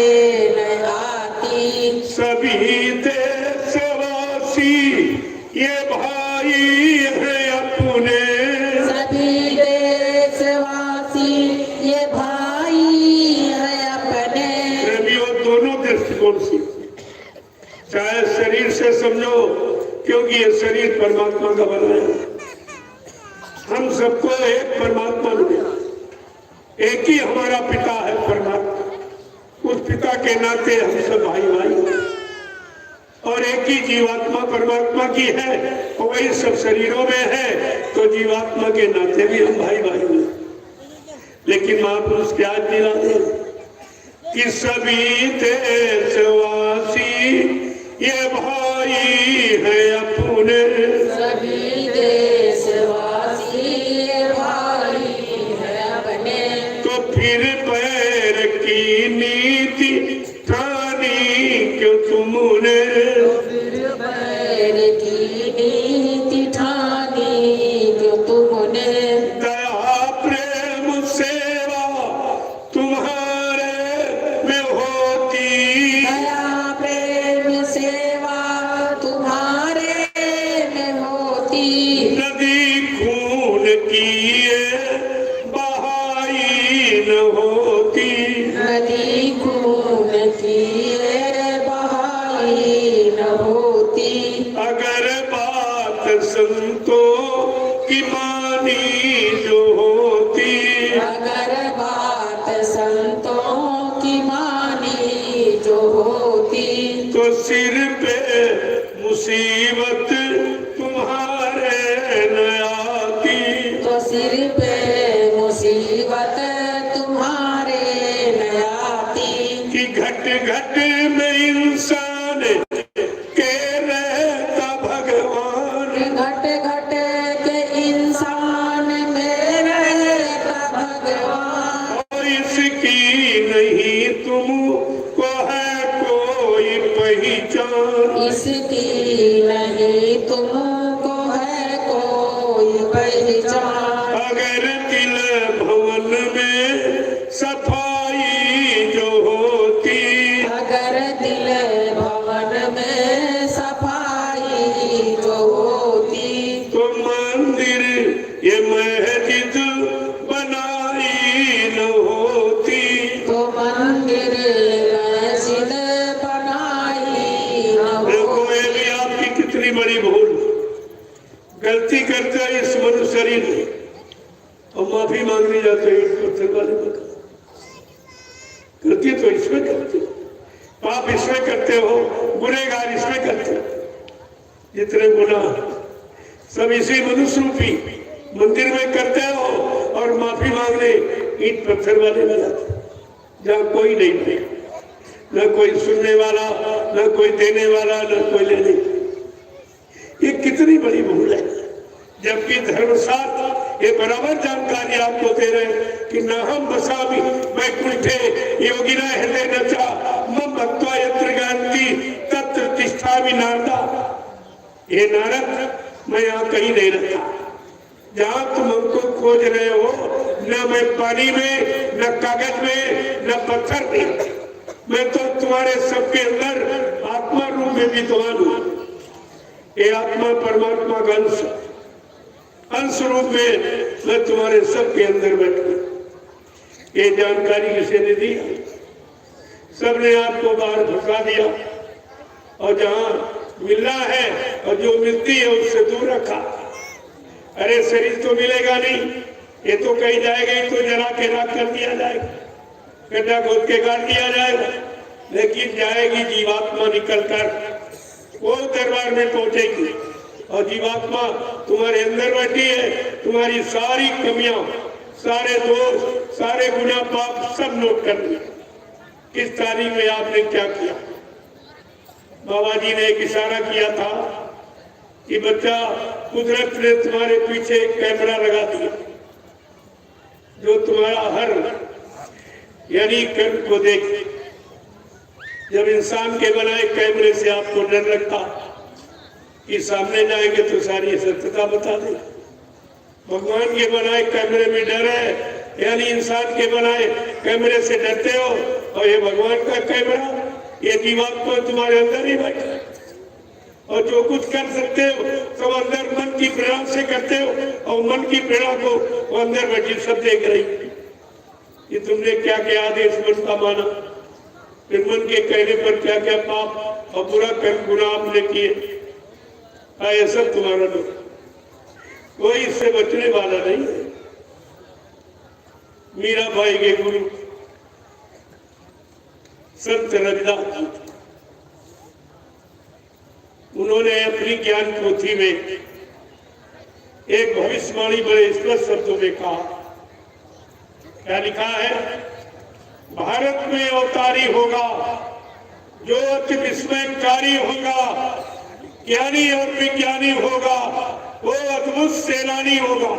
न आती। सभी देशवासी ये भाई है अपने, सभी देशवासी ये भाई है अपने। प्रेमियों दोनों दृष्टिकोण से, चाहे शरीर से समझो क्योंकि ये शरीर परमात्मा का बना है। हम सबको एक परमात्मा मिले, एक ही हमारा पिता है परमात्मा, उस पिता के नाते हम सब भाई भाई हैं। और एक ही जीवात्मा परमात्मा की है और वही सब शरीरों में है, तो जीवात्मा के नाते भी हम भाई भाई हैं। लेकिन महापुरुष क्या दिला दे कि सभी देशवासी ये भाई है अपने, सभी देशवासी ये भाई है अपने। तो फिर पैर की नीति ठानी क्यों तुमने, फिर पैर की नीति ठानी क्यों तुमने। दया प्रेम सेवा तुम्हारे में होती, दया प्रेम सेवा तुम्हारे में होती। अगर बात संतों की मानी जो होती, अगर बात संतों की मानी जो होती, तो सिर पे मुसीबत तुम्हारे न आती। तो सिर पे मुसीबत तुम्हारे न आती। कि घट घट में इंसान के रहता भगवान, घट घट के इंसान में रहता भगवान, और इसकी नहीं तुमको है कोई पहचान। इसकी नहीं तुमको है कोई पहचान। अगर दिल भवन में सफाई जो होती, अगर दिल भवन में सफाई जो होती, तो मंदिर ये मस्जिद बनाई न होती। तो मंदिर मस्जिद बनाई न देखो होती। ये भी आपकी कितनी बड़ी भूल, गलती करते हैं इस मनुष्य शरीर में और माफी मांगने जाते हैं इस पत्थर वाले पर। गलती तो इसमें करते हो, पाप इसमें करते हो, गुनहगार इसमें करते हो। जितने गुनाह सब इसी मनुष्य रूपी मंदिर में करते हो और माफी मांगने ईंट पत्थर वाले में जाते, जहाँ कोई नहीं है, न कोई सुनने वाला, न कोई देने वाला, न कोई लेने। ये कितनी बड़ी भूल है। जबकि धर्मशास्त्र ये बराबर जानकारी आपको दे रहे हैं कि न हम बसामि वैकुंठे योगिना हृदय नचा मम भक्त्वा यत्र गान्ति तत्र तिष्ठामि नारदा। ये नारद, मैं यहाँ कहीं नहीं रहता। जहाँ तुम हमको खोज रहे हो, न मैं पानी में, न कागज में, न पत्थर में, मैं तो तुम्हारे सबके अंदर आत्मा रूप में विद्वान हूँ। ये आत्मा परमात्मा का अंश रूप में मैं तुम्हारे सबके अंदर बैठूं। ये जानकारी किसी ने दी? सबने आपको बाहर फंसा दिया और जहाँ मिलना है और जो मिलती है उससे दूर रखा। अरे शरीर तो मिलेगा नहीं, ये तो कहीं जाएगा ही तो जला के राख कर दिया जाएगा, गड्ढा खोद के गाड़ दिया जाएगा, लेकिन जाएगी जीवात्मा निकलकर वो दरबार में पहुंचेगी। और जीवात्मा तुम्हारे अंदर बैठी है, तुम्हारी सारी कमियां, सारे दोष, सारे गुनाह पाप सब नोट कर ली। किस तारीख में आपने क्या किया? बाबा जी ने एक इशारा किया था कि बच्चा, कुदरत ने तुम्हारे पीछे एक कैमरा लगा दिया जो तुम्हारा हर यानी कर्म को देखे। जब इंसान के बनाए कैमरे से आपको डर लगता कि सामने जाएंगे तो सारी सत्यता बता दे। भगवान के बनाए कैमरे में डर है, यानी इंसान के बनाए कैमरे से डरते हो। और ये भगवान का कैमरा, ये जीवात्मा तुम्हारे अंदर ही बैठा है और जो कुछ कर सकते हो सब अंदर मन की प्रेरणा से करते हो और मन की प्रेरणा को वो अंदर बैठी सब देख रही। ये तुमने क्या क्या आदेश मन का माना, फिर मन के कहने पर क्या क्या पाप और बुरा कर्म गुनाह आपने किए, ये सब तुम्हारा लोग, कोई इससे बचने वाला नहीं है। मीरा भाई के गुरु संत रविदास जी, उन्होंने अपनी ज्ञान पोथी में एक भविष्यवाणी बड़े स्पष्ट शब्दों में कहा। क्या लिखा है? भारत में अवतारी होगा जो अति विस्मयकारी होगा, ज्ञानी और विज्ञानी होगा, वो अद्भुत सेनानी होगा।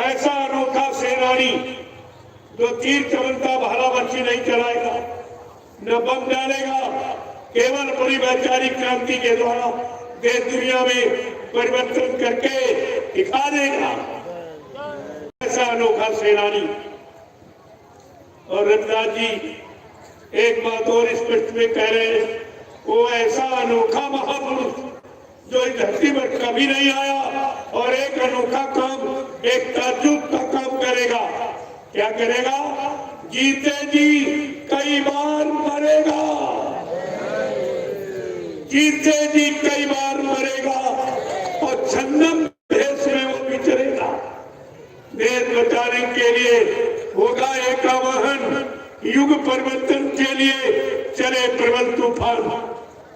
ऐसा अनोखा सेनानी जो तीर चमनता भाला बच्ची नहीं चलाएगा, न बम डालेगा, केवल बड़ी वैचारिक क्रांति के द्वारा देश दुनिया में परिवर्तन करके दिखा देगा। ऐसा अनोखा सेनानी। और रविदास जी एक बात और स्पष्ट में कह रहे हैं, वो ऐसा अनोखा महापुरुष जो इस धरती पर कभी नहीं आया और एक अनोखा काम, एक ताज्जुब का काम करेगा। क्या करेगा? जीते जी कई बार मरेगा, कीर्ते जी कई बार मरेगा और छन्नम भेष में वो विचरेगा। देश बचाने के लिए होगा एकावहन, युग परिवर्तन के लिए चले प्रबल तूफान।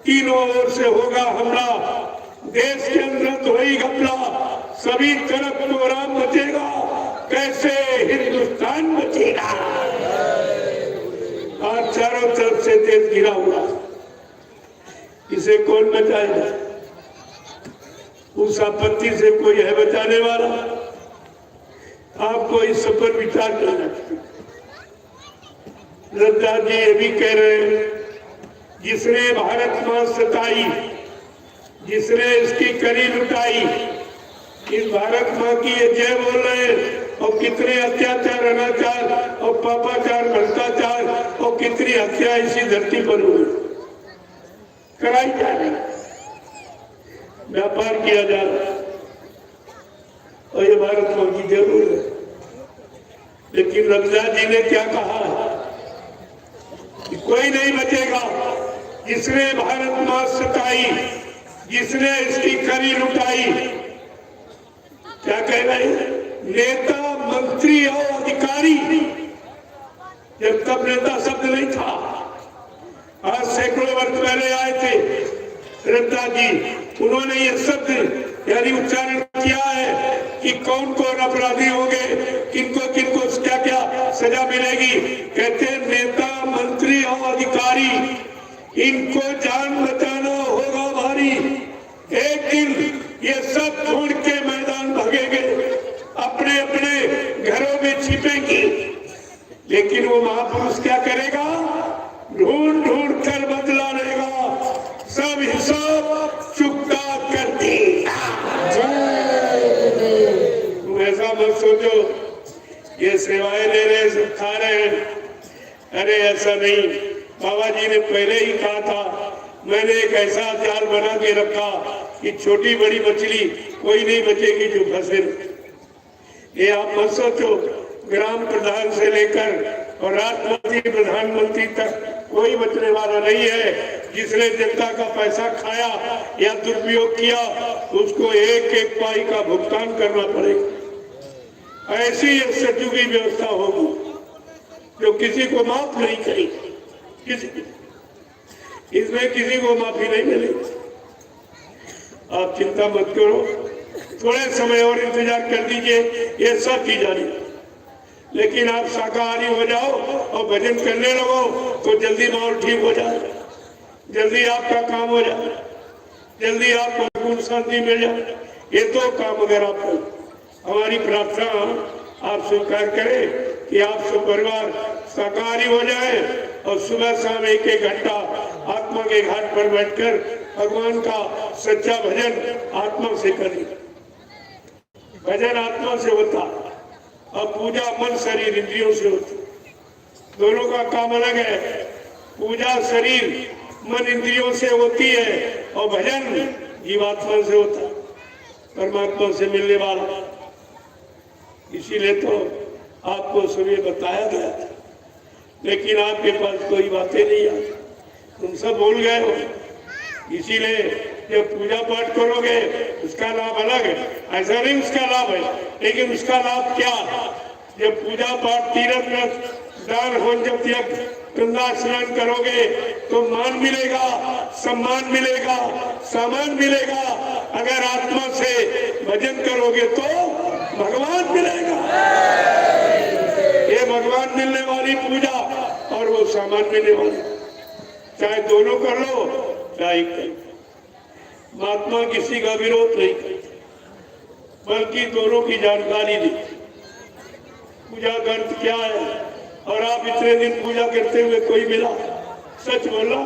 तीनों ओर से होगा हमला, देश के अंदर धोई घपला, सभी तरफ कोहराम मचेगा, कैसे हिंदुस्तान बचेगा। आज चारों तरफ से देश घिरा हुआ, इसे कौन बचाएगा? उस आपत्ति से कोई है बचाने वाला? आपको इस सब पर विचार करना चाहिए। नड्डा जी ये भी कह रहे हैं, जिसने भारत मां सताई, जिसने इसकी करी लुटाई, इस भारत मां की ये जय बोल रहे हैं। और कितने अत्याचार, अनाचार और पापाचार, भ्रष्टाचार और कितनी हत्या इसी धरती पर हुई, कराई जा रही, व्यापार किया जा रहा, और ये भारत मां की जरूर है। लेकिन नड्डा जी ने क्या कहा? कोई नहीं बचेगा, जिसने भारत मां सताई, जिसने इसकी करी लुटाई। क्या कह रहे हैं? नेता, मंत्री और अधिकारी, जब तब नेता शब्द नहीं था। आज सैकड़ों वर्ष पहले आए थे नड्डा जी, उन्होंने ये शब्द यानी उच्चारण किया है कि कौन कौन अपराधी होंगे, किनको किनको क्या क्या सजा मिलेगी। कहते हैं नेता, मंत्री और अधिकारी, इनको जान बचाना होगा भारी। एक दिन ये सब छोड़ के मैदान भागेंगे, अपने अपने घरों में छिपेंगे। लेकिन वो महापुरुष क्या करेगा? ढूंढ ढूंढ कर बदला लेगा, सब हिसाब चुकता कर देगा। तुम ऐसा मत सोचो ये सेवाएं ले रहे, सब खा रहे हैं। अरे ऐसा नहीं, बाबा जी ने पहले ही कहा था, मैंने एक ऐसा जाल बना के रखा कि छोटी बड़ी मछली कोई नहीं बचेगी जो फंसे। ये आप मत सोचो, ग्राम प्रधान से लेकर और राष्ट्रपति प्रधानमंत्री तक कोई बचने वाला नहीं है। जिसने जनता का पैसा खाया या दुरुपयोग किया, उसको एक एक पाई का भुगतान करना पड़ेगा। ऐसी एक सतयुगी व्यवस्था होगी जो किसी को माफ नहीं करेगी, इसमें किसी को माफी नहीं मिलेगी। आप चिंता मत करो, थोड़े समय और इंतजार कर दीजिए, ये सब की जानी। लेकिन आप शाकाहारी हो जाओ और भजन करने लगो तो जल्दी माहौल ठीक हो जाए, जल्दी आपका काम हो जाए, जल्दी आपको सुकून शांति मिल जाए। ये तो काम अगर आपको, हमारी प्रार्थना आप स्वीकार करें कि आप सब परिवार शाकाहारी हो जाए और सुबह शाम एक एक घंटा आत्मा के घाट पर बैठकर भगवान का सच्चा भजन आत्मा से करें। भजन आत्मा से होता और पूजा मन शरीर इंद्रियों से होती। दोनों का काम अलग है। पूजा शरीर मन इंद्रियों से होती है और भजन जीवात्मा से होता, परमात्मा से मिलने वाला। इसीलिए तो आपको सुबह बताया गया था, लेकिन आपके पास कोई बातें नहीं आती, तुम सब भूल गए हो। इसीलिए जब पूजा पाठ करोगे उसका लाभ अलग है, ऐसा नहीं उसका लाभ है, लेकिन उसका लाभ क्या? जब पूजा पाठ, तीर्थ व्रत, दान, होम, जब यज्ञ, गंगा स्नान करोगे तो मान मिलेगा, सम्मान मिलेगा, सामान मिलेगा। अगर आत्मा से भजन करोगे तो भगवान मिलेगा। ये भगवान मिलने वाली पूजा और वो सामान मिलने वाली, चाहे दोनों कर लो चाहे कर। महात्मा किसी का विरोध नहीं करते, बल्कि दोनों की जानकारी दी। पूजा का अर्थ क्या है? और आप इतने दिन पूजा करते हुए कोई मिला? सच बोला,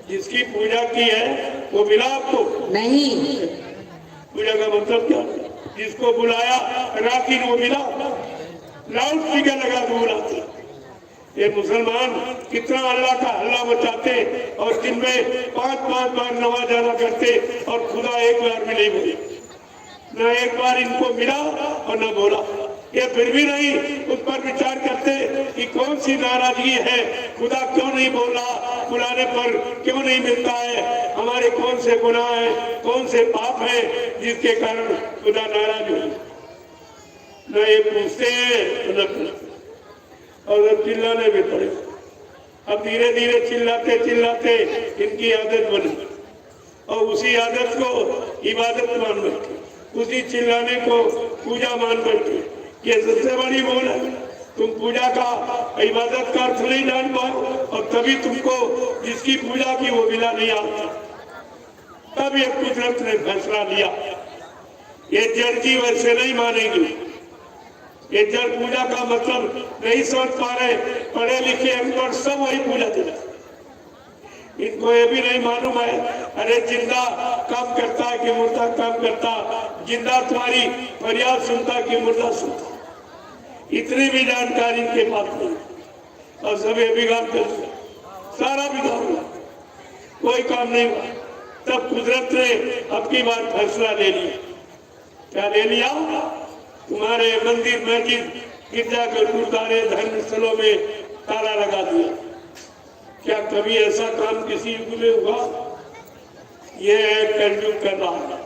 जिसकी पूजा की है वो मिला आपको? नहीं। पूजा का मतलब क्या? जिसको बुलाया राखी वो मिला? लाउड स्पीकर लगा के बुलाते। ये मुसलमान कितना अल्लाह का हल्ला मचाते और दिन में 5-5 बार नमाज अदा करते और खुदा एक बार भी नहीं बोले, न एक बार इनको मिला और न बोला। ये फिर भी नहीं उस पर विचार करते कि कौन सी नाराजगी है, खुदा क्यों नहीं बोला, बुलाने पर क्यों नहीं मिलता है, हमारे कौन से गुनाह है, कौन से पाप है जिसके कारण खुदा नाराज हो। न ये पूछते हैं न पूछते, और चिल्लाने भी पड़े। अब धीरे धीरे चिल्लाते चिल्लाते इनकी आदत बनी और उसी आदत को इबादत मान बैठे, उसी चिल्लाने को पूजा मान बैठे। ये सबसे बड़ी भूल है। तुम पूजा का इबादत का अर्थ नहीं जान पाओ और तभी तुमको जिसकी पूजा की वो मिला नहीं आता। तब ये कुदरत ने फैसला लिया, ये जड़ की वैसे नहीं मानेंगे। ये जड़ पूजा का मतलब नहीं समझ पा रहे, पढ़े लिखे अनपढ़ सब वही पूजा देते। इनको ये भी नहीं मालूम है अरे जिंदा काम करता है कि मुर्दा काम करता, जिंदा तुम्हारी फरियाद सुनता कि मुर्दा सुनता। इतनी भी जानकारी इनके पास नहीं और सब ये बिगाड़ कर सारा बिगाड़, कोई काम नहीं हुआ। तब कुदरत ने अब की बार फैसला ले लिया। क्या ले लिया? तुम्हारे मंदिर मस्जिद गिरजाघर गुरुद्वारे धर्म स्थलों में ताला लगा दिया। क्या कभी ऐसा काम किसी युग में हुआ? ये कलयुग कर रहा है,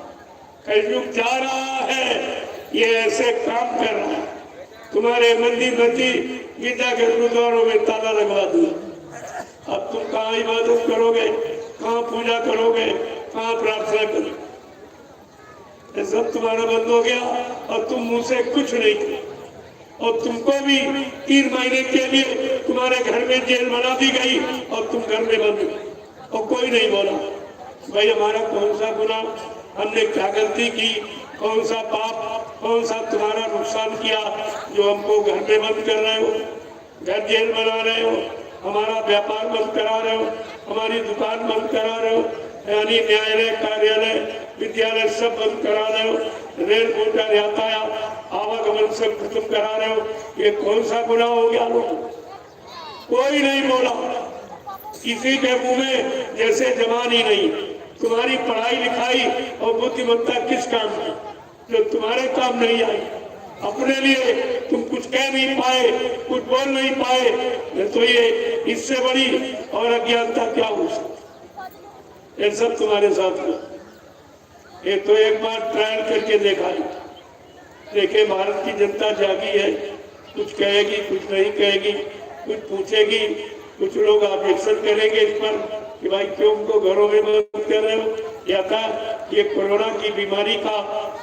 कलयुग जा रहा है, ये ऐसे काम कर रहा है। तुम्हारे मंदिर मस्जिद गिरजाघर गुरुद्वारों में ताला लगवा दिया। अब तुम कहाँ इबादत करोगे, कहाँ पूजा करोगे, कहाँ प्रार्थना करोगे? ये सब तुम्हारा बंद हो गया और तुम मुंह से कुछ नहीं किया। और तुमको भी 3 महीने के लिए तुम्हारे घर में जेल बना दी गई और तुम घर में बंद गए और कोई नहीं बोला भाई हमारा कौन सा गुनाह, हमने क्या गलती की, कौन सा पाप, कौन सा तुम्हारा नुकसान किया जो हमको घर में बंद कर रहे हो, घर जेल बना रहे हो, हमारा व्यापार बंद करा रहे हो, हमारी दुकान बंद करा रहे हो, यानी न्यायालय कार्यालय विद्यालय सब बंद करा रहे हो, रेल मोटर यातायात आवागमन सब खत्म करा रहे हो। ये कौन सा गुनाह हो गया? लोग कोई नहीं बोला, किसी के मुंह में जैसे जबान ही नहीं। तुम्हारी पढ़ाई लिखाई और बुद्धिमत्ता किस काम की जो तुम्हारे काम नहीं आई? अपने लिए तुम कुछ कह नहीं पाए, कुछ बोल नहीं पाए, तो ये इससे बड़ी और अज्ञानता क्या हो सकती? ये सब तुम्हारे साथ हुआ। ये तो एक बार ट्रायल करके देखा, देखे भारत की जनता जागी है, कुछ कहेगी कुछ नहीं कहेगी, कुछ पूछेगी, कुछ लोग ऑब्जेक्शन करेंगे इस पर कि भाई क्यों उनको घरों में बंद कर रहे हो, या था ये कोरोना की बीमारी का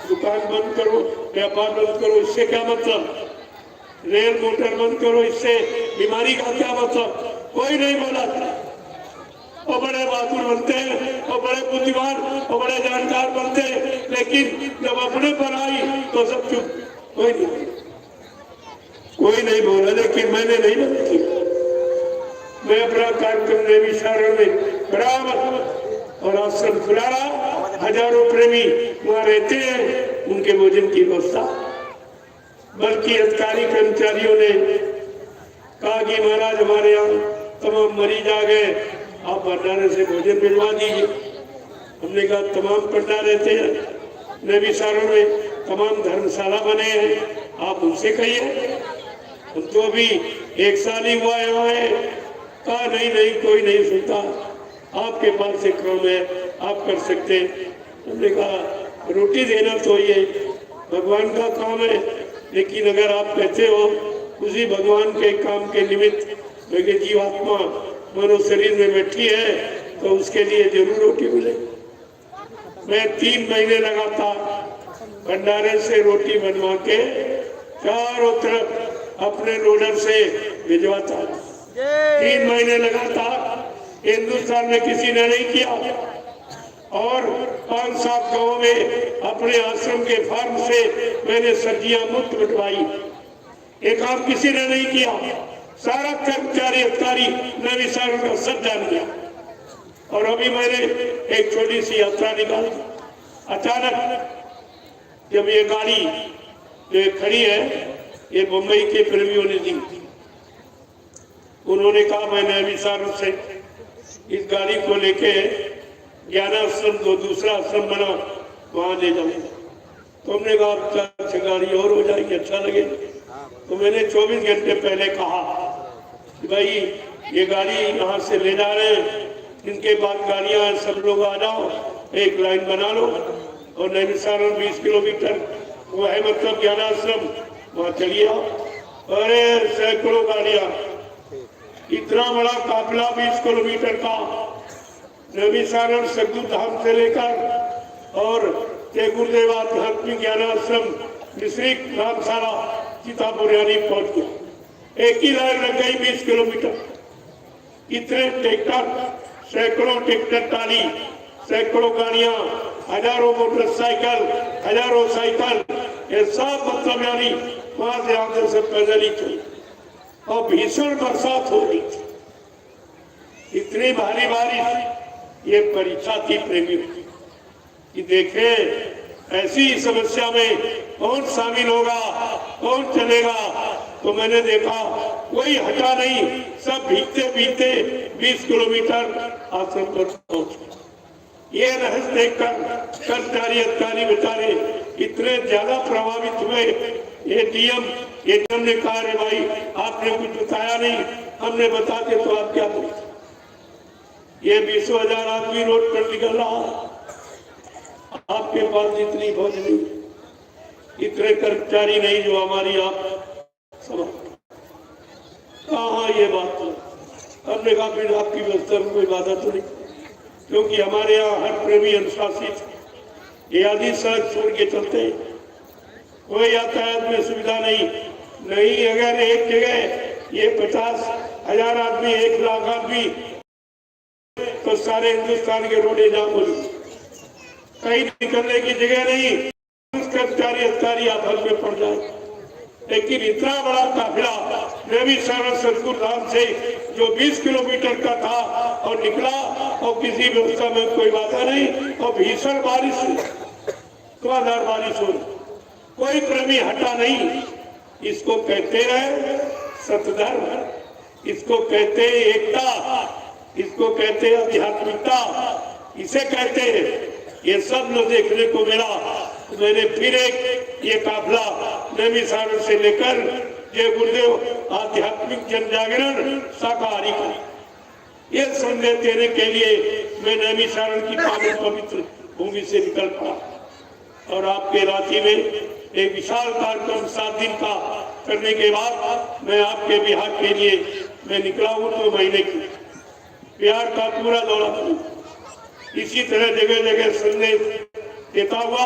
दुकान बंद करो, व्यापार बंद करो, इससे क्या मतलब? रेल मोटर बंद करो, इससे बीमारी का क्या मतलब? कोई नहीं बोला था। और बड़े बहादुर बनते हैं और बड़े बुद्धिमान और बड़े जानकार बनते हैं, लेकिन जब अपने पर आई तो सब चुप, कोई नहीं बोला। लेकिन मैंने नहीं बोला, मैं अपना कार्यक्रम देवी शरण में बराबर और आश्रम खुला रहा। हजारों प्रेमी वहाँ रहते हैं, उनके भोजन की व्यवस्था। बल्कि अधिकारी कर्मचारियों ने कहा कि महाराज हमारे यहाँ तमाम मरीज आ गए, आप भंडारे से भोजन भिजवा दीजिए। हमने कहा तमाम भंडारे थे नबी सारों में, तमाम धर्मशाला बने हैं, आप उनसे कहिए। हम तो अभी 1 साल ही हुआ यहाँ है। कहा नहीं नहीं कोई नहीं सुनता, आपके पास एक काम है, आप कर सकते हैं। हमने कहा रोटी देना तो ये भगवान का काम है, लेकिन अगर आप कहते हो उसी भगवान के काम के निमित्त मेरी जीवात्मा मनो शरीर में बैठी है तो उसके लिए जरूर रोटी मिले। मैं 3 महीने लगातार भंडारे से रोटी बनवा के चारों तरफ अपने लोडर से भिजवाता। 3 महीने लगातार हिंदुस्तान में किसी ने नहीं किया। और 5-7 गाँव में अपने आश्रम के फार्म से मैंने सब्जियां मुफ्त बंटवाई। ये काम किसी ने नहीं किया। सारा कर्मचारी अधिकारी नबी सारों का सब जान गया। और अभी मैंने एक छोटी सी यात्रा निकाली। अचानक जब ये गाड़ी जो खड़ी है, ये मुंबई के प्रेमियों ने दी। उन्होंने कहा मैं नबी सारों से इस गाड़ी को लेके ज्ञानाश्रम को दूसरा आश्रम बना वहां ले जाऊंगा। तो हमने कहा अच्छा गाड़ी और हो जाएगी, अच्छा लगेगा। तो मैंने 24 घंटे पहले कहा कि भाई ये गाड़ी यहाँ से ले जा रहे हैं, इनके बाद गाड़ियां हैं, सब लोग आ जाओ, एक लाइन बना लो और नैमिषारण 20 किलोमीटर वो है, मतलब ज्ञानाश्रम, वहां चलिए आओ। अरे सैकड़ों गाड़ियां, इतना बड़ा काफिला 20 किलोमीटर का नैमिषारण सद्गुरु धाम से लेकर और गुरुदेव आध्यात्मिक ज्ञानाश्रम मिश्रिक रामसारा सीतापुरानी पहुंच गया। एक ही लाइन लग गई 20 किलोमीटर। इतने ट्रैक्टर, सैकड़ों ट्रैक्टर टाली, सैकड़ों गाड़ियां, हजारों मोटरसाइकिल, हजारों साइकिल, ये सब मतलब यानी वहां से आते से पैदल ही चली और भीषण बरसात हो रही थी। इतनी भारी बारिश, ये परीक्षा थी प्रेमियों की कि देखे ऐसी समस्या में कौन शामिल होगा, कौन चलेगा। तो मैंने देखा कोई हटा नहीं, सब भीगते भीगते 20 किलोमीटर आश्रम पर पहुंचे। ये रहस्य देखकर कर्मचारी अधिकारी बेचारे इतने ज्यादा प्रभावित हुए। एडीएम ने कहा, रे भाई आपने कुछ बताया नहीं, हमने बताते तो आप क्या बोलते। ये 20,000 आदमी रोड पर निकल रहा, आपके पास इतनी फौज नहीं, इतने कर्मचारी नहीं जो हमारी आप समझ। कहाँ ये बात है? हमने कहा फिर आपकी व्यवस्था में कोई बाधा तो नहीं, क्योंकि हमारे यहाँ हर प्रेमी अनुशासित, ये आदि सड़क छोड़ के चलते हैं, कोई यातायात में सुविधा नहीं। अगर एक जगह ये 50,000 आदमी, 1 लाख आदमी, तो सारे हिंदुस्तान के रोडे जाम हो गए, कहीं निकलने की जगह नहीं, कर्मचारी अधिकारी आफत में पड़ जाए। लेकिन इतना बड़ा काफिला नैमिषारण सद्गुरु धाम से जो 20 किलोमीटर का था और निकला और किसी व्यवस्था में कोई बाधा नहीं और भीषण बारिश, धुआंधार बारिश हो, कोई प्रेमी हटा नहीं। इसको कहते हैं सतधर्म, इसको कहते हैं एकता, इसको कहते हैं आध्यात्मिकता, इसे कहते हैं। ये सब लोग देखने को मिला। तो मैंने फिर एक ये काफिला नैमिषारण से लेकर जय गुरुदेव आध्यात्मिक जन जागरण शाकाहारी करी, ये संदेश देने के लिए मैं नैमिषारण की पावन पवित्र भूमि से निकल पड़ा। और आपके रांची में एक विशाल कार्यक्रम 7 दिन का करने के बाद मैं आपके बिहार के लिए मैं निकला हूँ। 2 महीने की बिहार का पूरा दौरा करूँ, इसी तरह जगह जगह संदेश देता हुआ,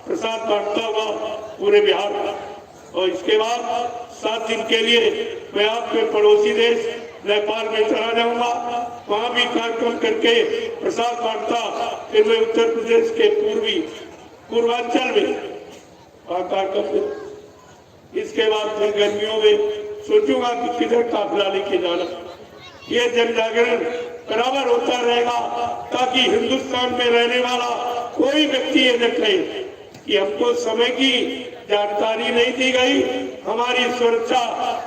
प्रसाद बांटता हुआ पूरे बिहार का। और इसके बाद 7 दिन के लिए मैं आपके पड़ोसी देश नेपाल में चला जाऊंगा, वहां भी कार्यक्रम करके प्रसाद बांटता। फिर मैं उत्तर प्रदेश के पूर्वांचल में वहां कार्यक्रम। इसके बाद फिर गर्मियों में सोचूंगा कि किधर काफिला लेके जाना। ये जन जागरण बराबर होता रहेगा, ताकि हिंदुस्तान में रहने वाला कोई व्यक्ति ये न कहे कि हमको समय की जानकारी नहीं दी गई, हमारी सुरक्षा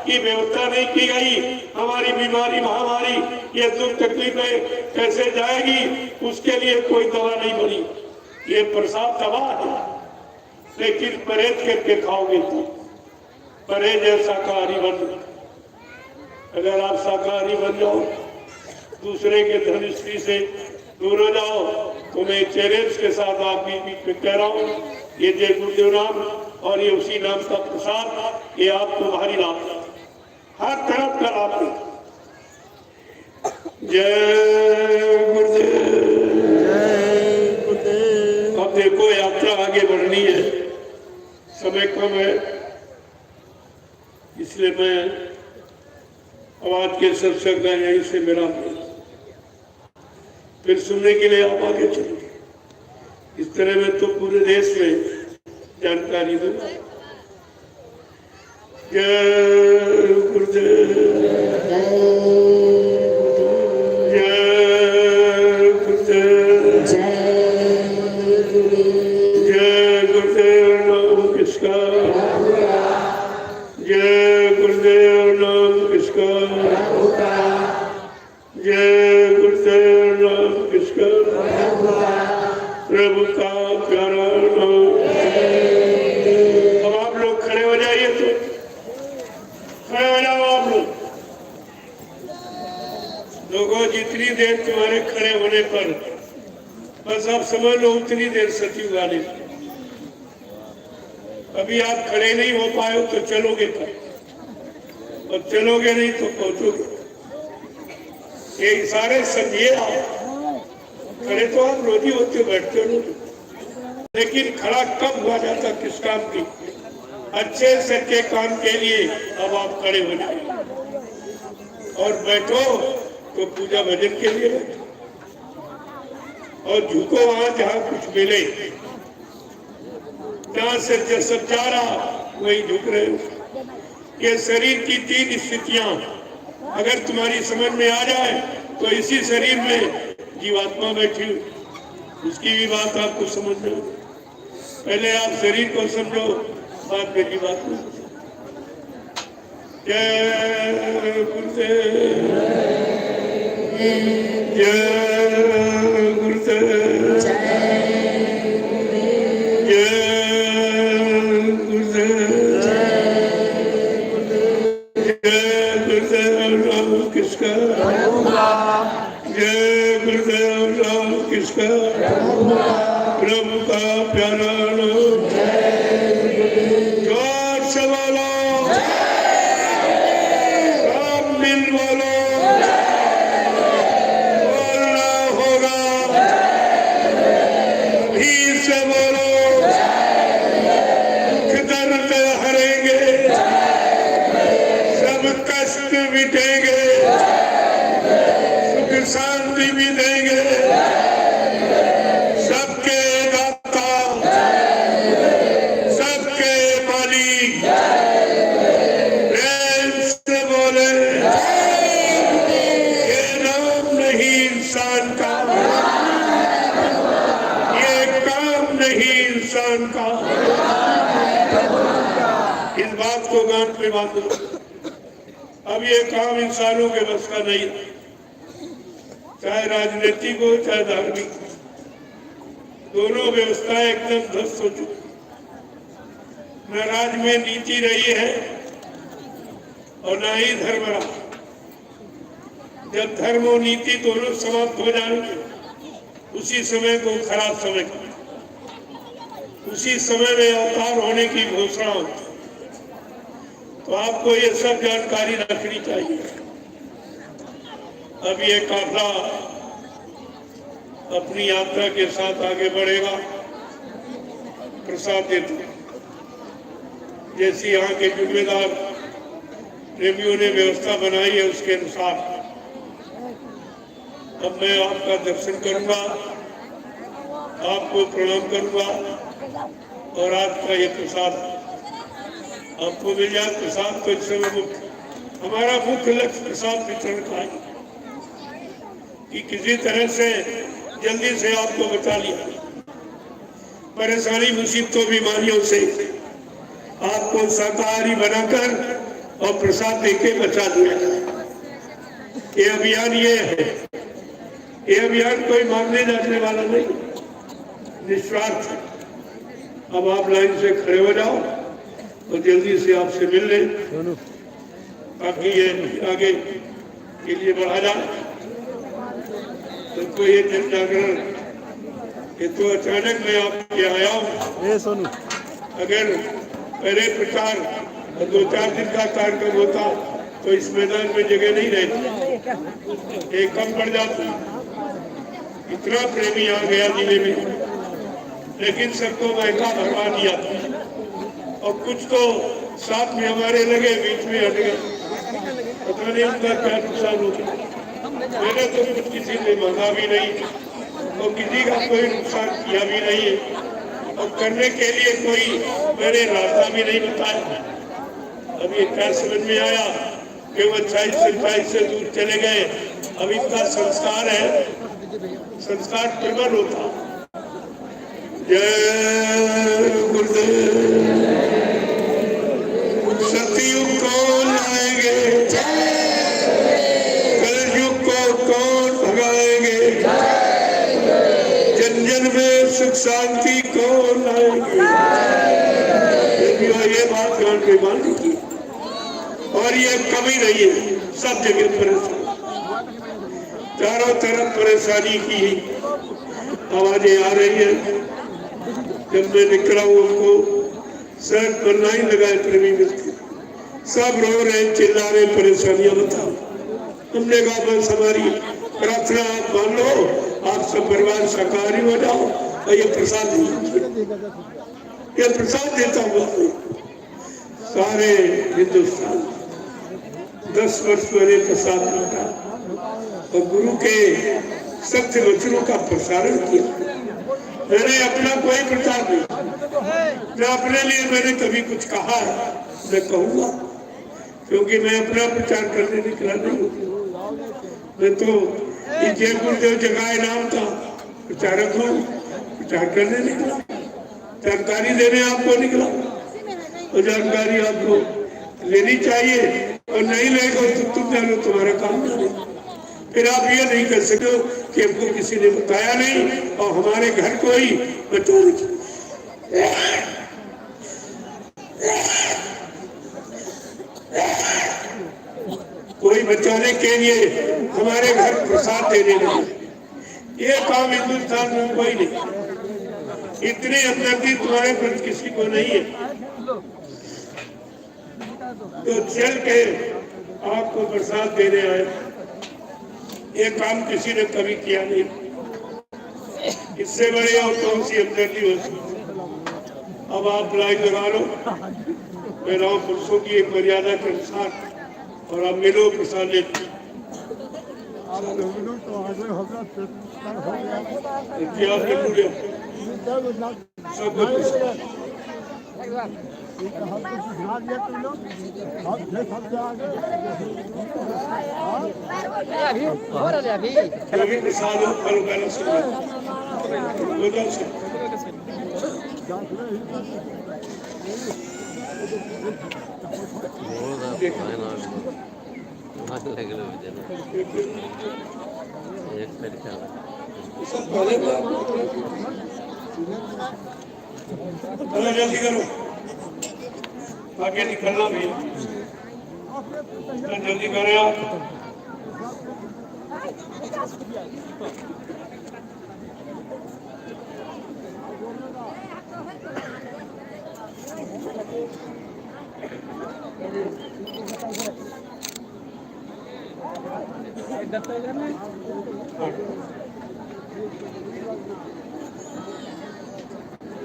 की व्यवस्था नहीं की गई, हमारी बीमारी महामारी ये दुख तकलीफें कैसे जाएगी, उसके लिए कोई दवा नहीं बनी। ये प्रसाद दवा है, लेकिन परहेज करके खाओगे तो परहेज है शाकाहारी बन। अगर आप शाकाहारी बन जाओ, दूसरे के धनिष्ठी से दूर हो जाओ, तो मैं चैलेंज के साथ आपके बीच में कह रहा हूँ, ये जय गुरुदेव नाम और ये उसी नाम का प्रसाद, ये आपको भारी लाभ, हर तरफ का लाभ है। जय गुरुदेव। अब देखो यात्रा आगे बढ़नी है, समय कम है, इसलिए मैं आवाज के सत्संग यहीं से मेरा फिर सुनने के लिए आप आगे चलेंगे। इस तरह में तो पूरे देश में जानकारी दूंगा। जय गुरुदेव, जय गुरुदेव, जय गुरुदेव नाम किसका, जय गुरुदेव नाम किसका, जय गुरुदेव नाम किसका, प्रभु का प्यारा नाम। अब आप लोग खड़े हो जाइए, तो खड़े हो जाओ आप लोग। लोगों जितनी देर तुम्हारे खड़े आप समझ लो उतनी देर सतयुग आने में। अभी आप खड़े नहीं हो पाए हो तो चलोगे कब, और चलोगे नहीं तो पहुंचोगे। ये इशारे समझिए आप। खड़े तो आप रोजी होते बैठते हो, लेकिन खड़ा कब हुआ जाता किस काम की? अच्छे सच्चे काम के लिए अब आप खड़े हो जाए, और बैठो तो पूजा भजन के लिए बैठो, और झुको वहां जहां कुछ मिले। जहां से सब जा रहा वही झुक रहे हो। ये शरीर की 3 स्थितियां अगर तुम्हारी समझ में आ जाए तो इसी शरीर में जीवात्मा बैठी हो, उसकी भी बात आपको समझ में। पहले आप शरीर को समझो, बाद में जीवात्मा। जय गुरुदेव, जय गुरुदेव, प्रभु का प्यारा नाम। जोर से बोलो, सब मिल बोलो, बोलना होगा भी से बोलो। दर्द हरेंगे, सब कष्ट मिटेंगे, सुख शांति भी देंगे। सबके दाता, सबके मालिक, प्रेम से बोले। ये नाम नहीं इंसान का, ये काम नहीं इंसान का। इस बात को गांठ पे बांधो। अब ये काम इंसानों के बस का नहीं, चाहे राजनीतिक हो चाहे धार्मिक, दोनों व्यवस्था एकदम ध्वस्त हो चुकी। न राज में नीति रही है और न ही धर्म रहा। जब धर्म और नीति दोनों समाप्त हो जाएंगे, उसी समय को खराब समय, उसी समय में अवतार होने की घोषणा होती। तो आपको ये सब जानकारी रखनी चाहिए। अब ये काफिला अपनी यात्रा के साथ आगे बढ़ेगा। प्रसाद देते, जैसी यहाँ के जिम्मेदार प्रेमियों ने व्यवस्था बनाई है उसके अनुसार अब मैं आपका दर्शन करूंगा, आपको प्रणाम करूंगा, और आपका ये प्रसाद आपको मिल जाए। प्रसाद तो इस समय हमारा मुख्य लक्ष्य प्रसाद वितरण का है कि किसी तरह से जल्दी से आपको बचा लिया, परेशानी मुसीबतों बीमारियों से आपको शाकाहारी बनाकर और प्रसाद देके बचा दिया। ये अभियान ये है, ये अभियान कोई मांगने जाने वाला नहीं, निस्वार्थ। अब आप लाइन से खड़े हो जाओ और जल्दी से आपसे मिल लें ताकि ये आगे के लिए बढ़ा जाए। तो ये जन जागरण, ये तो अचानक मैं आपके आया हूँ। अगर पहले प्रचार 2-4 दिन का कार्यक्रम होता तो इस मैदान में जगह नहीं रहती, एक कम पड़ जाती। इतना प्रेमी आ गया जिले में, लेकिन सबको महंगा भरवा दिया। और कुछ तो साथ में हमारे लगे, बीच में हट गए, पता नहीं उनका क्या नुकसान हो गया। मैंने तो कुछ किसी ने मांगा भी नहीं और किसी का कोई नुकसान किया भी नहीं है, और करने के लिए कोई मैंने रास्ता भी नहीं बताया। अब ये क्या समझ में आया कि वो 28 से दूर चले गए। अब इनका संस्कार है, संस्कार प्रबल होता। जय गुरुदेव। सतयुग कौन लाएंगे, कलयुग को कौन भगाएंगे, जन जन में सुख शांति कौन लाएंगे। ये बात गांव के मान की, और ये कमी नहीं है, सब जगह परेशानी, चारों तरफ परेशानी की। आवाजें आ रही है। जब मैं निकला हूँ उनको सर पर नहीं लगाए प्रेमी मित्र, सब रो रहे, चिल्ला रहे, परेशानियां बताओ। हमने कहा बस हमारी प्रार्थना आप मान लो, आप सब परिवार शाकाहारी हो जाओ और ये प्रसाद दीजिए, ये प्रसाद देता हूँ आपको। सारे हिंदुस्तान 10 वर्ष पहले प्रसाद बांटा और गुरु के सत्य वचनों का प्रसारण किया। मैंने अपना कोई प्रचार नहीं, न अपने लिए मैंने कभी कुछ कहा है, मैं कहूँगा, क्योंकि मैं अपना प्रचार करने निकला नहीं हूँ। मैं तो जय गुरुदेव जगाए नाम का प्रचारक हूँ, प्रचार करने निकला, जानकारी देने आपको निकला। और जानकारी आपको लेनी चाहिए और नहीं लेगा तो तुम जानो, तुम्हारा काम नहीं। फिर आप ये नहीं कर सकते हो कि हमको किसी ने बताया नहीं और हमारे घर को ही बचाने की। कोई बचाने के लिए हमारे घर प्रसाद देने लगे। ये काम हिंदुस्तान में कोई नहीं, इतनी हमदर्दी तुम्हारे प्रति किसी को नहीं है तो चल के आपको प्रसाद देने आए। ये काम किसी ने कभी किया नहीं, इससे बड़े और कौन सी हमदर्दी होती। अब आप लाइन लगा लो, मैं राव पुरुषों की एक मर्यादा के अनुसार, और आप मिलो प्रसाद ले। जल्दी करो, आगे निकलना भी, जल्दी करें आप।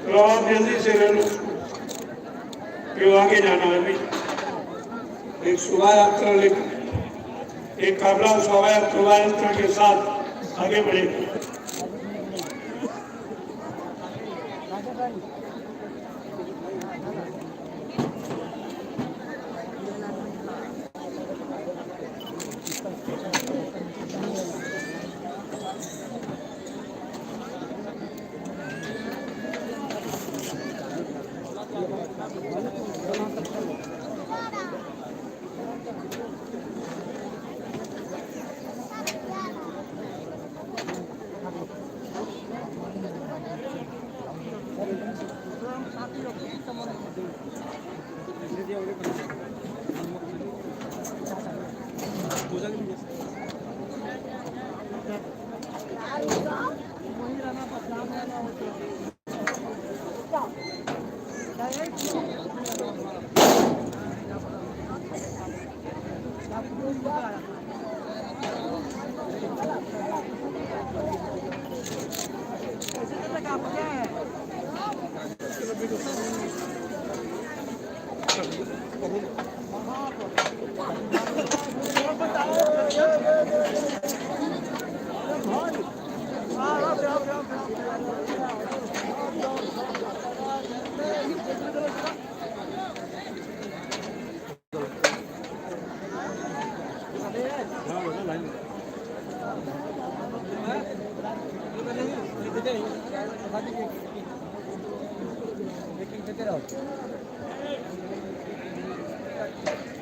तो आप जल्दी से ले लो, क्यों आगे जाना है अभी। एक शोभा यात्रा लेकर, एक काबला शोभा यात्रा के साथ आगे बढ़ेगा। लेकिन